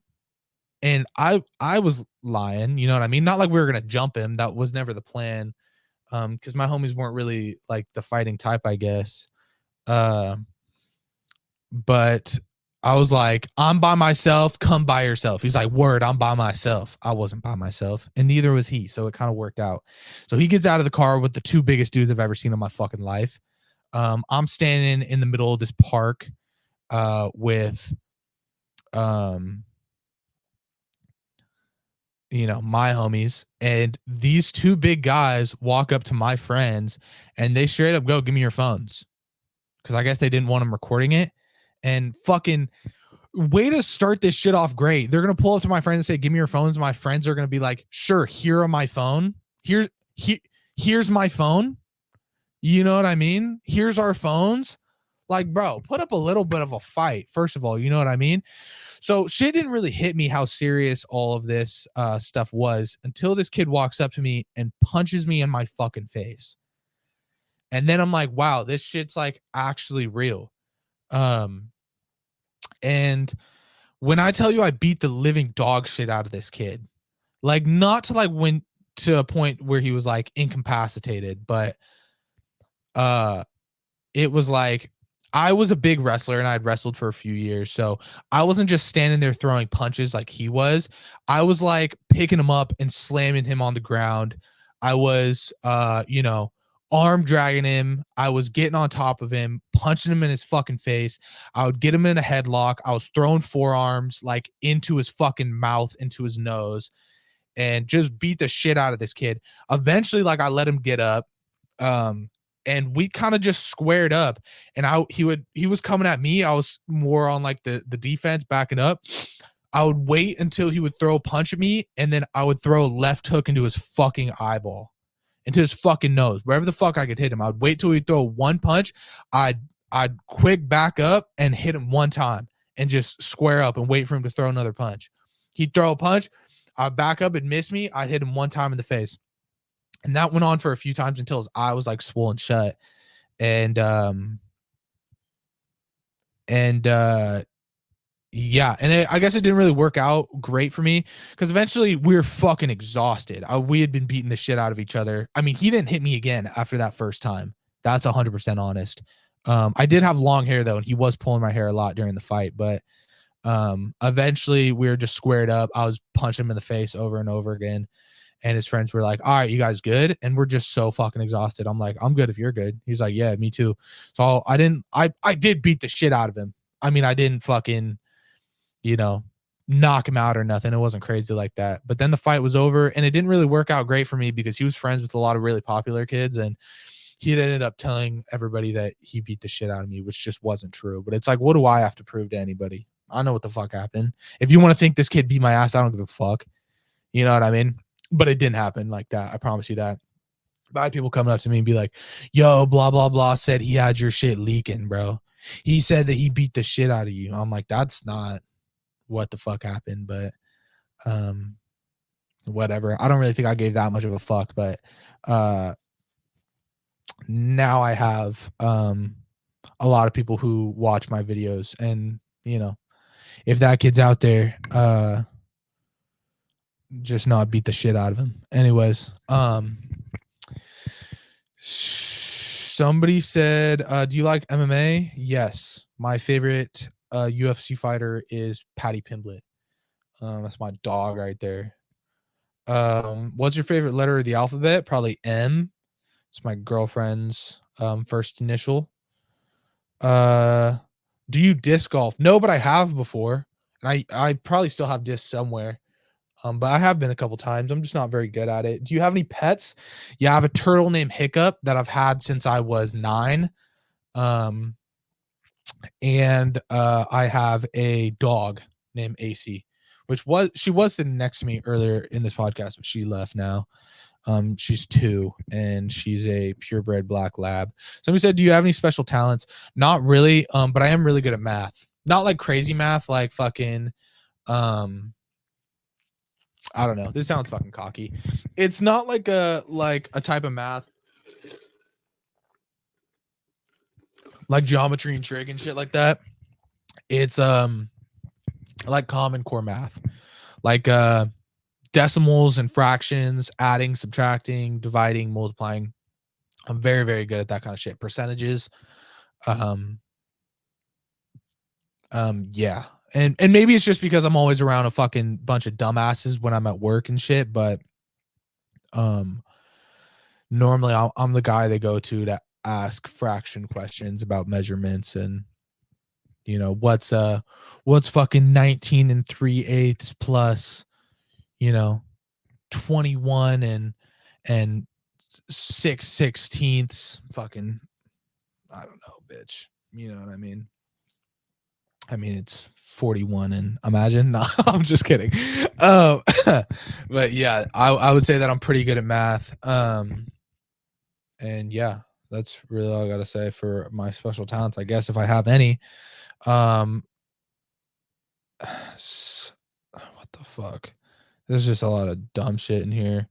And I was lying, you know what I mean? Not like we were gonna jump him. That was never the plan. Because my homies weren't really like the fighting type, I guess. But I was like, I'm by myself, come by yourself. He's like, word, I'm by myself. I wasn't by myself, and neither was he. So it kind of worked out. So he gets out of the car with the two biggest dudes I've ever seen in my fucking life. I'm standing in the middle of this park with my homies, and these two big guys walk up to my friends and they straight up go, give me your phones. Because I guess they didn't want them recording it. And fucking way to start this shit off great. They're gonna pull up to my friends and say, give me your phones. My friends are gonna be like, sure, here on my phone. Here's my phone. You know what I mean? Here's our phones. Like, bro, put up a little bit of a fight, first of all. You know what I mean? So shit didn't really hit me how serious all of this stuff was until this kid walks up to me and punches me in my fucking face. And then I'm like, wow, this shit's like actually real. And when I tell you I beat the living dog shit out of this kid, like not to like when to a point where he was like incapacitated, but it was like I was a big wrestler and I'd wrestled for a few years. So I wasn't just standing there throwing punches like he was. I was like picking him up and slamming him on the ground. I was, arm dragging him. I was getting on top of him, punching him in his fucking face. I would get him in a headlock. I was throwing forearms like into his fucking mouth, into his nose, and just beat the shit out of this kid. Eventually, like I let him get up. And we kind of just squared up, and he was coming at me. I was more on like the defense, backing up. I would wait until he would throw a punch at me, and then I would throw a left hook into his fucking eyeball, into his fucking nose, wherever the fuck I could hit him. I would wait till he'd throw one punch. I'd quick back up and hit him one time and just square up and wait for him to throw another punch. He'd throw a punch, I'd back up and miss me. I'd hit him one time in the face. And that went on for a few times until his eye was like swollen shut. And yeah, and I guess it didn't really work out great for me because eventually we were fucking exhausted. We had been beating the shit out of each other. I mean, he didn't hit me again after that first time. That's 100% honest. I did have long hair though, and he was pulling my hair a lot during the fight, but eventually we were just squared up. I was punching him in the face over and over again. And his friends were like, all right, you guys good? And we're just so fucking exhausted. I'm like, I'm good if you're good. He's like, yeah, me too. So I did beat the shit out of him. I mean, I didn't fucking, knock him out or nothing. It wasn't crazy like that. But then the fight was over, and it didn't really work out great for me because he was friends with a lot of really popular kids, and he ended up telling everybody that he beat the shit out of me, which just wasn't true. But it's like, what do I have to prove to anybody? I know what the fuck happened. If you want to think this kid beat my ass, I don't give a fuck. You know what I mean? But it didn't happen like that. I promise you that. But I had people coming up to me and be like, yo, blah, blah, blah, said he had your shit leaking, bro. He said that he beat the shit out of you. I'm like, that's not what the fuck happened. But whatever. I don't really think I gave that much of a fuck. But now I have a lot of people who watch my videos. And, if that kid's out there, just not beat the shit out of him. Anyways, Somebody said, do you like MMA? Yes. My favorite UFC fighter is Patty Pimblett. That's my dog right there. What's your favorite letter of the alphabet? Probably M. It's my girlfriend's first initial. Do you disc golf? No, but I have before. And I probably still have discs somewhere. But I have been a couple times. I'm just not very good at it. Do you have any pets? Yeah, I have a turtle named Hiccup that I've had since I was 9. Um, and I have a dog named AC, she was sitting next to me earlier in this podcast, but she left now. She's 2 and she's a purebred black lab. Somebody said, do you have any special talents? Not really. But I am really good at math. Not like crazy math, like fucking I don't know. This sounds fucking cocky. It's not like a type of math like geometry and trig and shit like that. It's like common core math. Like decimals and fractions, adding, subtracting, dividing, multiplying. I'm very, very good at that kind of shit. Percentages. Um, yeah. And maybe it's just because I'm always around a fucking bunch of dumbasses when I'm at work and shit, but um normally I'm the guy they go to ask fraction questions about measurements and what's fucking 19 and 3/8 plus, 21 and 6/16. Fucking, I don't know, bitch. You know what I mean? I mean, it's 41 and imagine. No, I'm just kidding. Um, but yeah, I would say that I'm pretty good at math. And yeah, that's really all I gotta say for my special talents, I guess, if I have any. Um, what the fuck? There's just a lot of dumb shit in here.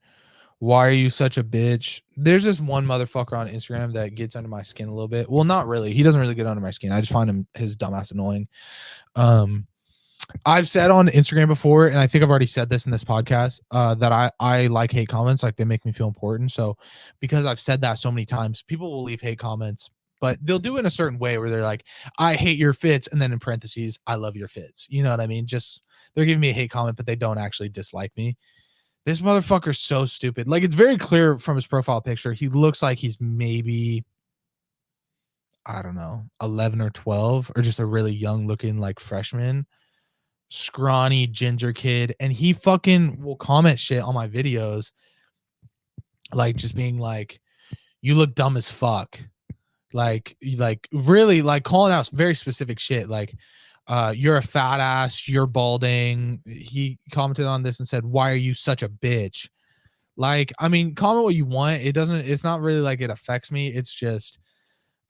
Why are you such a bitch? There's this one motherfucker on Instagram that gets under my skin a little bit. Well, not really. He doesn't really get under my skin. I just find his dumbass annoying. I've said on Instagram before, and I think I've already said this in this podcast, that I like hate comments, like they make me feel important. So because I've said that so many times, people will leave hate comments, but they'll do it in a certain way where they're like, I hate your fits, and then in parentheses, I love your fits. You know what I mean? Just they're giving me a hate comment, but they don't actually dislike me. This motherfucker's so stupid. Like, it's very clear from his profile picture. He looks like he's maybe, I don't know, 11 or 12, or just a really young looking like freshman, scrawny ginger kid. And he fucking will comment shit on my videos, like just being like, you look dumb as fuck. Like really like calling out very specific shit. Like, you're a fat ass, you're balding. He commented on this and said, why are you such a bitch? Like, I mean, comment what you want. It's not really like it affects me. It's just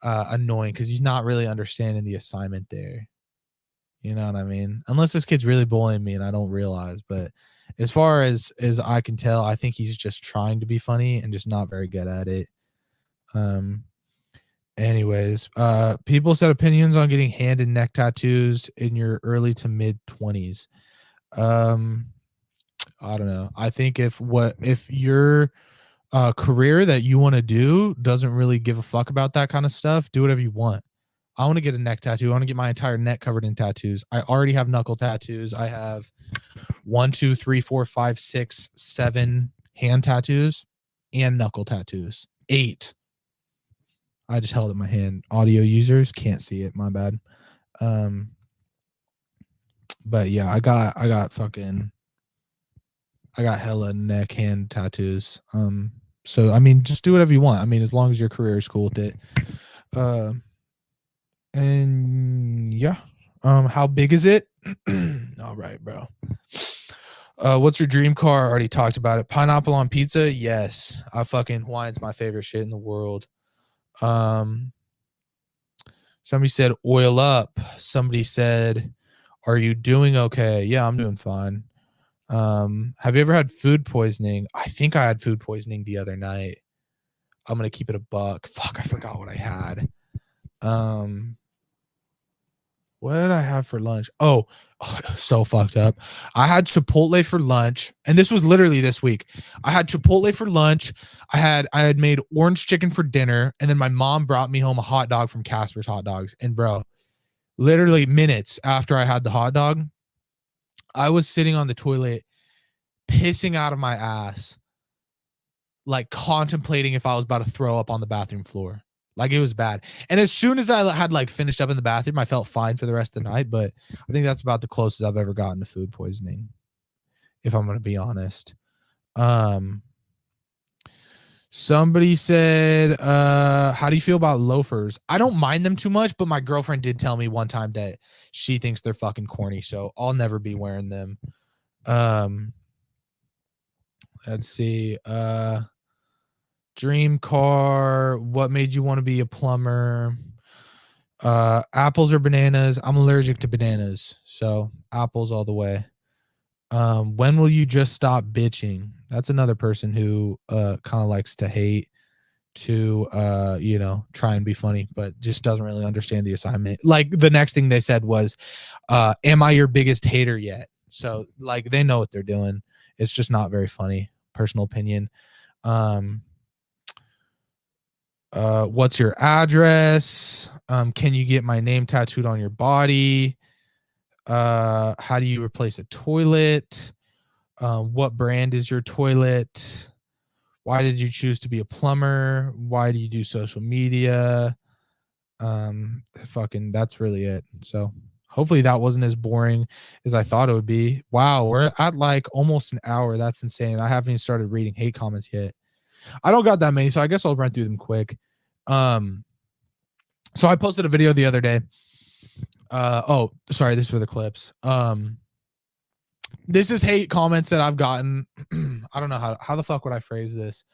annoying because he's not really understanding the assignment there. You know what I mean? Unless this kid's really bullying me and I don't realize. But as far as I can tell, I think he's just trying to be funny and just not very good at it. Anyways, people said opinions on getting hand and neck tattoos in your early to mid 20s. I don't know. I think if your career that you want to do doesn't really give a fuck about that kind of stuff, do whatever you want. I want to get a neck tattoo. I want to get my entire neck covered in tattoos. I already have knuckle tattoos. I have 1, 2, 3, 4, 5, 6, 7 hand tattoos and knuckle tattoos. 8. I just held it in my hand. Audio users can't see it. My bad. But yeah, I got hella neck hand tattoos. So I mean, just do whatever you want. I mean, as long as your career is cool with it. And yeah. How big is it? All right, bro. What's your dream car? I already talked about it. Pineapple on pizza? Yes. Hawaiian's my favorite shit in the world. Somebody said oil up. Somebody said, are you doing okay? Yeah, I'm doing fine. Have you ever had food poisoning? I think I had food poisoning the other night. I'm gonna keep it a buck. Fuck, I forgot what I had. What did I have for lunch? Oh, so fucked up. I had Chipotle for lunch, and this was literally this week. I had Chipotle for lunch. I had made orange chicken for dinner, and then my mom brought me home a hot dog from Casper's Hot Dogs. And bro, literally minutes after I had the hot dog, I was sitting on the toilet pissing out of my ass, like contemplating if I was about to throw up on the bathroom floor. Like it was bad. And as soon as I had like finished up in the bathroom, I felt fine for the rest of the night. But I think that's about the closest I've ever gotten to food poisoning, if I'm gonna be honest. Um Somebody said, how do you feel about loafers? I don't mind them too much, but my girlfriend did tell me one time that she thinks they're fucking corny, so I'll never be wearing them. Um, let's see. Dream car. What made you want to be a plumber? Apples or bananas? I'm allergic to bananas, so apples all the way. When will you just stop bitching? That's another person who kind of likes to hate, to try and be funny, but just doesn't really understand the assignment. Like the next thing they said was, am I your biggest hater yet? So like they know what they're doing. It's just not very funny. Personal opinion. Um, what's your address? Can you get my name tattooed on your body? How do you replace a toilet? What brand is your toilet? Why did you choose to be a plumber? Why do you do social media? Fucking that's really it. So hopefully that wasn't as boring as I thought it would be. Wow, we're at like almost an hour. That's insane. I haven't even started reading hate comments yet. I don't got that many, so I guess I'll run through them quick. Um, so I posted a video the other day. Oh, sorry, this is for the clips. This is hate comments that I've gotten. I don't know how the fuck would I phrase this.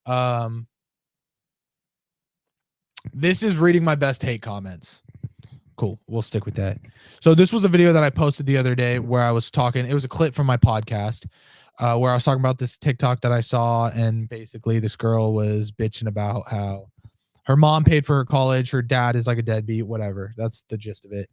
Um, this is reading my best hate comments. Cool. We'll stick with that. So this was a video that I posted the other day where I was talking. It was a clip from my podcast where I was talking about this TikTok that I saw, and basically this girl was bitching about how her mom paid for her college, her dad is like a deadbeat, whatever. That's the gist of it.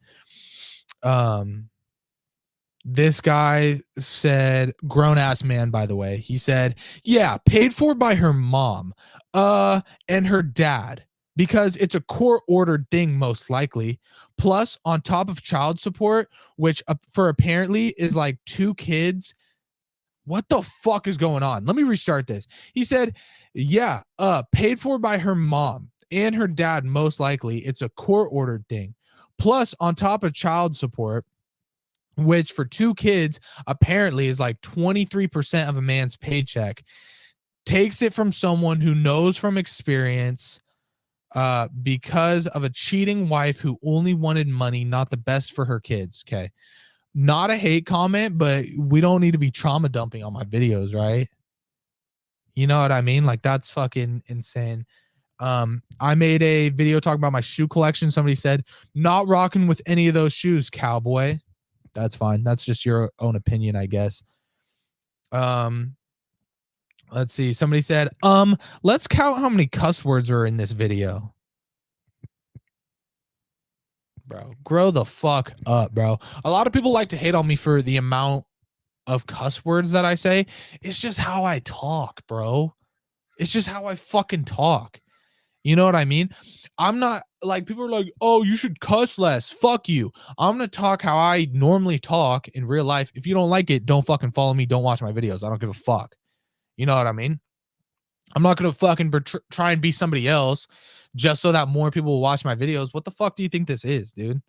This guy said, grown ass man, by the way, he said, yeah, paid for by her mom and her dad, because it's a court ordered thing, most likely. Plus, on top of child support, which for apparently is like 2 kids. What the fuck is going on? Let me restart this. He said, yeah, paid for by her mom and her dad, most likely. It's a court ordered thing. Plus, on top of child support, which for 2 kids apparently is like 23% of a man's paycheck, takes it from someone who knows from experience, because of a cheating wife who only wanted money, not the best for her kids. Okay. Not a hate comment, but we don't need to be trauma dumping on my videos, right? You know what I mean? Like that's fucking insane. I made a video talking about my shoe collection. Somebody said, not rocking with any of those shoes, cowboy. That's fine. That's just your own opinion, I guess. Um, let's see. Somebody said, let's count how many cuss words are in this video. Bro, grow the fuck up, bro. A lot of people like to hate on me for the amount of cuss words that I say. It's just how I talk, bro. It's just how I fucking talk. You know what I mean? I'm not like, people are like, oh, you should cuss less. Fuck you. I'm going to talk how I normally talk in real life. If you don't like it, don't fucking follow me. Don't watch my videos. I don't give a fuck. You know what I mean? I'm not going to fucking try and be somebody else just so that more people will watch my videos. What the fuck do you think this is, dude?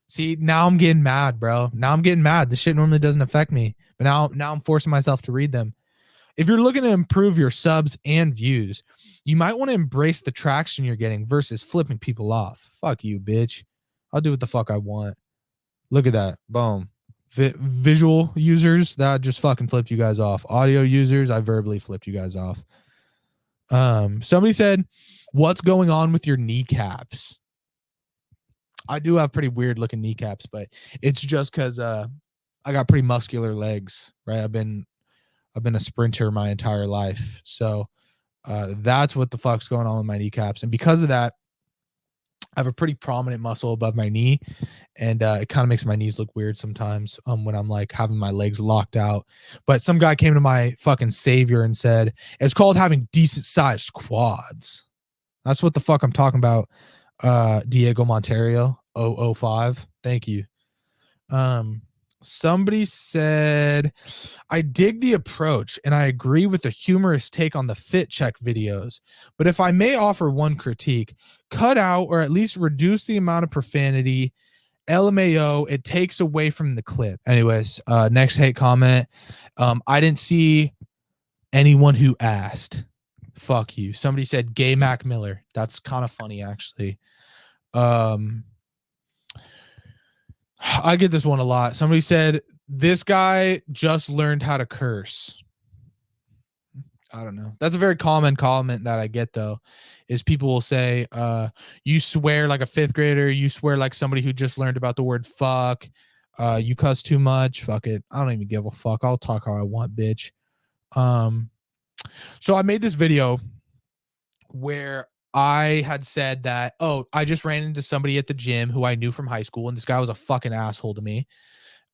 See, now I'm getting mad, bro. Now I'm getting mad. This shit normally doesn't affect me, but now I'm forcing myself to read them. If you're looking to improve your subs and views, you might want to embrace the traction you're getting versus flipping people off. Fuck you, bitch. I'll do what the fuck I want. Look at that. Boom. Visual users, that just fucking flipped you guys off. Audio users, I verbally flipped you guys off. Somebody said, what's going on with your kneecaps? I do have pretty weird looking kneecaps, but it's just because I got pretty muscular legs, right? I've been a sprinter my entire life. So that's what the fuck's going on with my kneecaps. And because of that, I have a pretty prominent muscle above my knee, and it kind of makes my knees look weird sometimes when I'm like having my legs locked out. But some guy came to my fucking savior and said, it's called having decent sized quads. That's what the fuck I'm talking about. Diego Monterio 005. Thank you. Um, Somebody said, I dig the approach and I agree with the humorous take on the fit check videos. But if I may offer one critique, cut out or at least reduce the amount of profanity. LMAO, it takes away from the clip. Anyways, next hate comment. I didn't see anyone who asked. Fuck you. Somebody said gay Mac Miller. That's kind of funny, actually. I get this one a lot. Somebody said, this guy just learned how to curse. I don't know. That's a very common comment that I get, though, is people will say, you swear like a fifth grader. You swear like somebody who just learned about the word fuck. You cuss too much. Fuck it. I don't even give a fuck. I'll talk how I want, bitch. So I made this video where I had said that, oh, I just ran into somebody at the gym who I knew from high school, and this guy was a fucking asshole to me.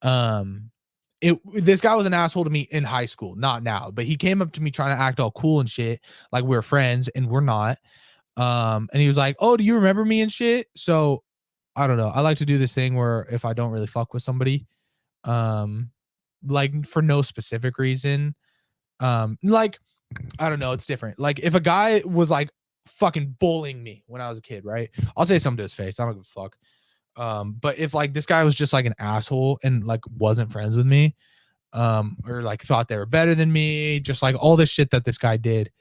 This guy was an asshole to me in high school, not now, but he came up to me trying to act all cool and shit, like we were friends, and we're not. And he was like, oh, do you remember me and shit? So I don't know. I like to do this thing where if I don't really fuck with somebody, like for no specific reason, like I don't know, it's different. Like if a guy was like fucking bullying me when I was a kid, right? I'll say something to his face. I don't give a fuck. But if like this guy was just like an asshole and like wasn't friends with me, or like thought they were better than me, just like all this shit that this guy did,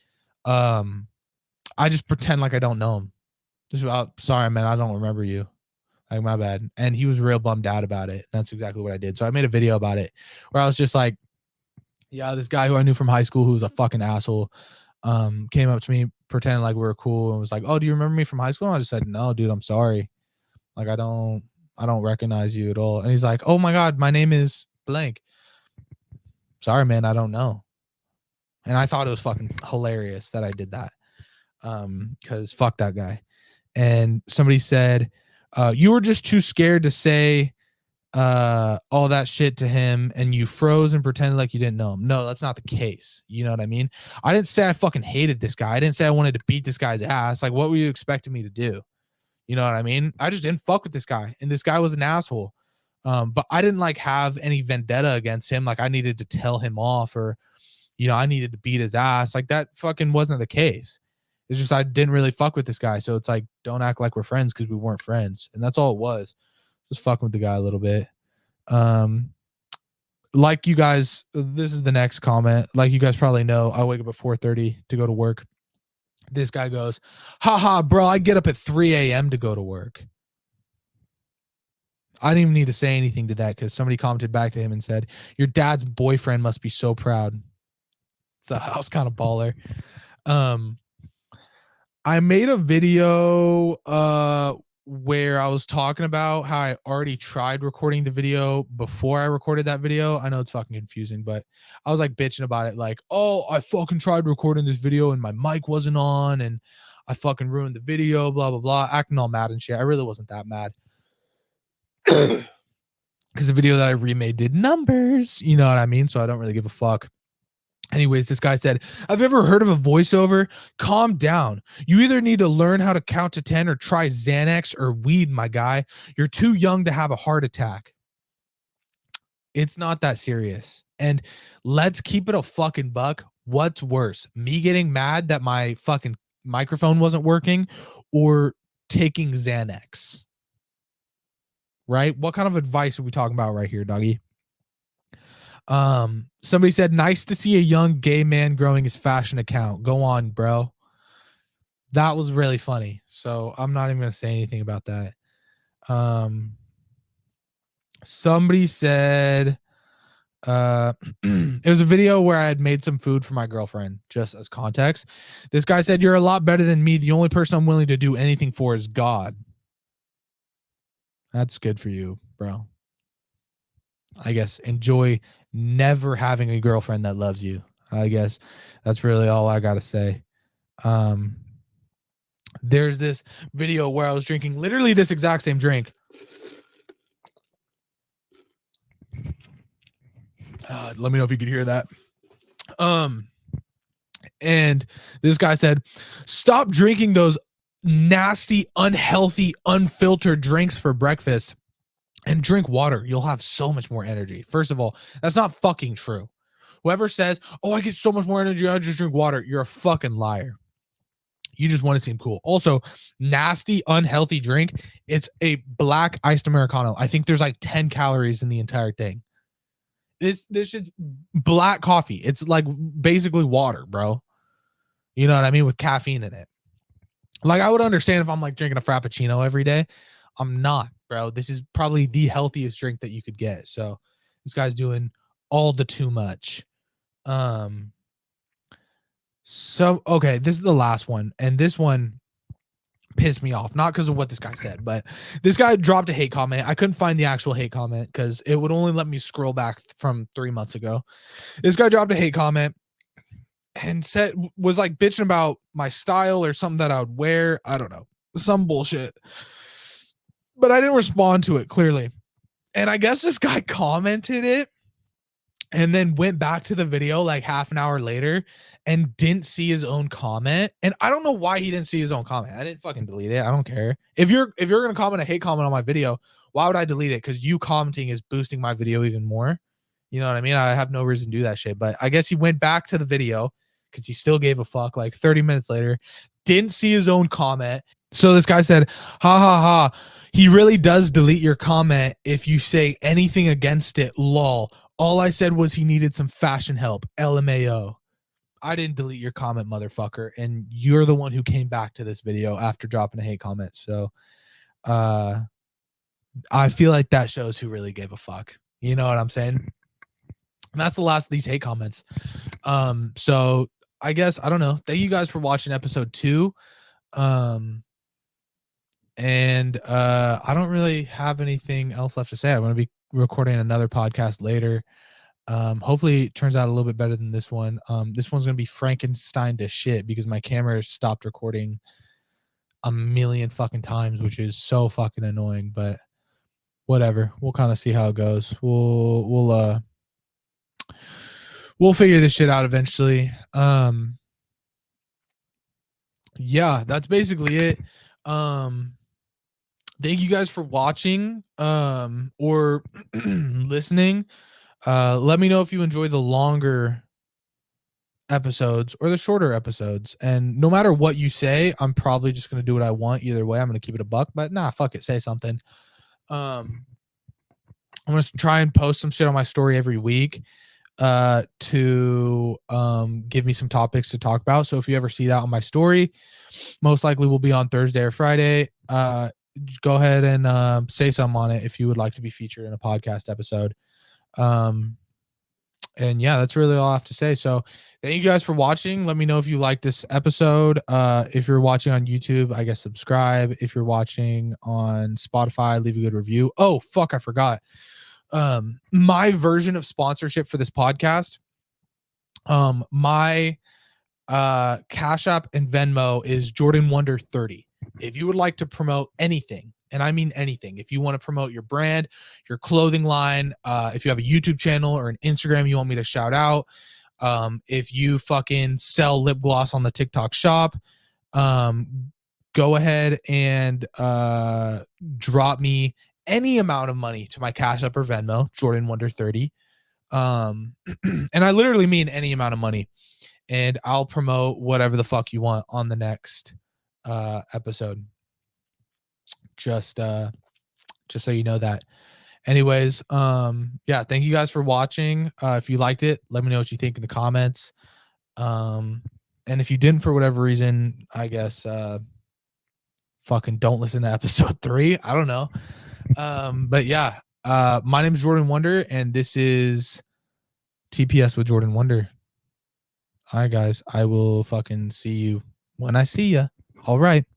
I just pretend like I don't know him. Just about, sorry, man, I don't remember you. Like, my bad. And he was real bummed out about it. That's exactly what I did. So I made a video about it where I was just like, yeah, this guy who I knew from high school who was a fucking asshole, came up to me pretending like we were cool and was like, oh, do you remember me from high school? And I just said, no, dude, I'm sorry. Like, I don't recognize you at all. And he's like, oh my God, my name is blank. Sorry, man, I don't know. And I thought it was fucking hilarious that I did that. Because fuck that guy. And somebody said, you were just too scared to say all that shit to him and you froze and pretended like you didn't know him. No, that's not the case. You know what I mean? I didn't say I fucking hated this guy. I didn't say I wanted to beat this guy's ass. Like, what were you expecting me to do? You know what I mean? I just didn't fuck with this guy, and this guy was an asshole. But I didn't like have any vendetta against him. Like I needed to tell him off, or I needed to beat his ass. Like that fucking wasn't the case. It's just I didn't really fuck with this guy. So it's like, don't act like we're friends because we weren't friends, and that's all it was. Just fucking with the guy a little bit. Like you guys, this is the next comment. Like you guys probably know, I wake up at 4:30 to go to work. This guy goes, haha, bro, I get up at 3 a.m. to go to work. I didn't even need to say anything to that because somebody commented back to him and said, your dad's boyfriend must be so proud. So I was kind of baller. I made a video where I was talking about how I already tried recording the video before I recorded that video. I know it's fucking confusing, but I was like bitching about it, like, oh, I fucking tried recording this video and my mic wasn't on and I fucking ruined the video, blah, blah, blah, acting all mad and shit. I really wasn't that mad. Because the video that I remade did numbers, you know what I mean? So I don't really give a fuck. Anyways, this guy said, have you ever heard of a voiceover? Calm down. You either need to learn how to count to 10 or try Xanax or weed, my guy. You're too young to have a heart attack. It's not that serious. And let's keep it a fucking buck. What's worse? Me getting mad that my fucking microphone wasn't working or taking Xanax? Right? What kind of advice are we talking about right here, doggy? Somebody said, nice to see a young gay man growing his fashion account. Go on, bro. That was really funny. So I'm not even going to say anything about that. Somebody said, it was a video where I had made some food for my girlfriend, just as context. This guy said, you're a lot better than me. The only person I'm willing to do anything for is God. That's good for you, bro. I guess enjoy never having a girlfriend that loves you. I guess that's really all I got to say. There's this video where I was drinking literally this exact same drink. Let me know if you could hear that. And this guy said, stop drinking those nasty, unhealthy, unfiltered drinks for breakfast and drink water. You'll have so much more energy. First of all, that's not fucking true. Whoever says, oh, I get so much more energy, I just drink water, you're a fucking liar. You just want to seem cool. Also, nasty, unhealthy drink. It's a black iced Americano. I think there's like 10 calories in the entire thing. This shit's black coffee. It's like basically water, bro. You know what I mean? With caffeine in it. Like, I would understand if I'm like drinking a Frappuccino every day. I'm not, bro. This is probably the healthiest drink that you could get. So this guy's doing all the too much. So, okay, this is the last one. And this one pissed me off, not because of what this guy said, but this guy dropped a hate comment. I couldn't find the actual hate comment because it would only let me scroll back from 3 months ago. This guy dropped a hate comment and was like bitching about my style or something that I would wear. I don't know, some bullshit. But I didn't respond to it clearly. And I guess this guy commented it and then went back to the video like half an hour later and didn't see his own comment. And I don't know why he didn't see his own comment. I didn't fucking delete it. I don't care. If you're gonna comment a hate comment on my video, why would I delete it? Because you commenting is boosting my video even more. You know what I mean? I have no reason to do that shit. But I guess he went back to the video because he still gave a fuck like 30 minutes later, didn't see his own comment. So this guy said, ha ha ha, he really does delete your comment if you say anything against it, lol. All I said was he needed some fashion help, LMAO. I didn't delete your comment, motherfucker. And you're the one who came back to this video after dropping a hate comment. So I feel like that shows who really gave a fuck. You know what I'm saying? And that's the last of these hate comments. So I guess, I don't know. Thank you guys for watching episode 2. And I don't really have anything else left to say. I'm going to be recording another podcast later. Hopefully it turns out a little bit better than this one. This one's going to be Frankenstein to shit because my camera stopped recording a million fucking times, which is so fucking annoying, but whatever. We'll kind of see how it goes. We'll figure this shit out eventually. Yeah, that's basically it. Thank you guys for watching or listening. Let me know if you enjoy the longer episodes or the shorter episodes. And no matter what you say, I'm probably just going to do what I want. Either way, I'm going to keep it a buck, but nah, fuck it. Say something. I'm going to try and post some shit on my story every week to give me some topics to talk about. So if you ever see that on my story, most likely will be on Thursday or Friday. Go ahead and say something on it if you would like to be featured in a podcast episode. And yeah, that's really all I have to say. So thank you guys for watching. Let me know if you like this episode. If you're watching on YouTube, I guess subscribe. If you're watching on Spotify, leave a good review. Oh, fuck, I forgot. My version of sponsorship for this podcast, my Cash App and Venmo is Jordan Wonder 30. If you would like to promote anything, and I mean anything, if you want to promote your brand, your clothing line, if you have a YouTube channel or an Instagram you want me to shout out, if you fucking sell lip gloss on the TikTok shop, go ahead and drop me any amount of money to my Cash App or Venmo, Jordan Wonder 30. And I literally mean any amount of money. And I'll promote whatever the fuck you want on the next episode. Just so you know that. Anyways, yeah, thank you guys for watching. If you liked it, let me know what you think in the comments. And if you didn't for whatever reason, I guess fucking don't listen to episode 3. I don't know. But yeah, my name is Jordan Wonder, and this is TPS with Jordan Wonder. All right, guys, I will fucking see you when I see ya. All right.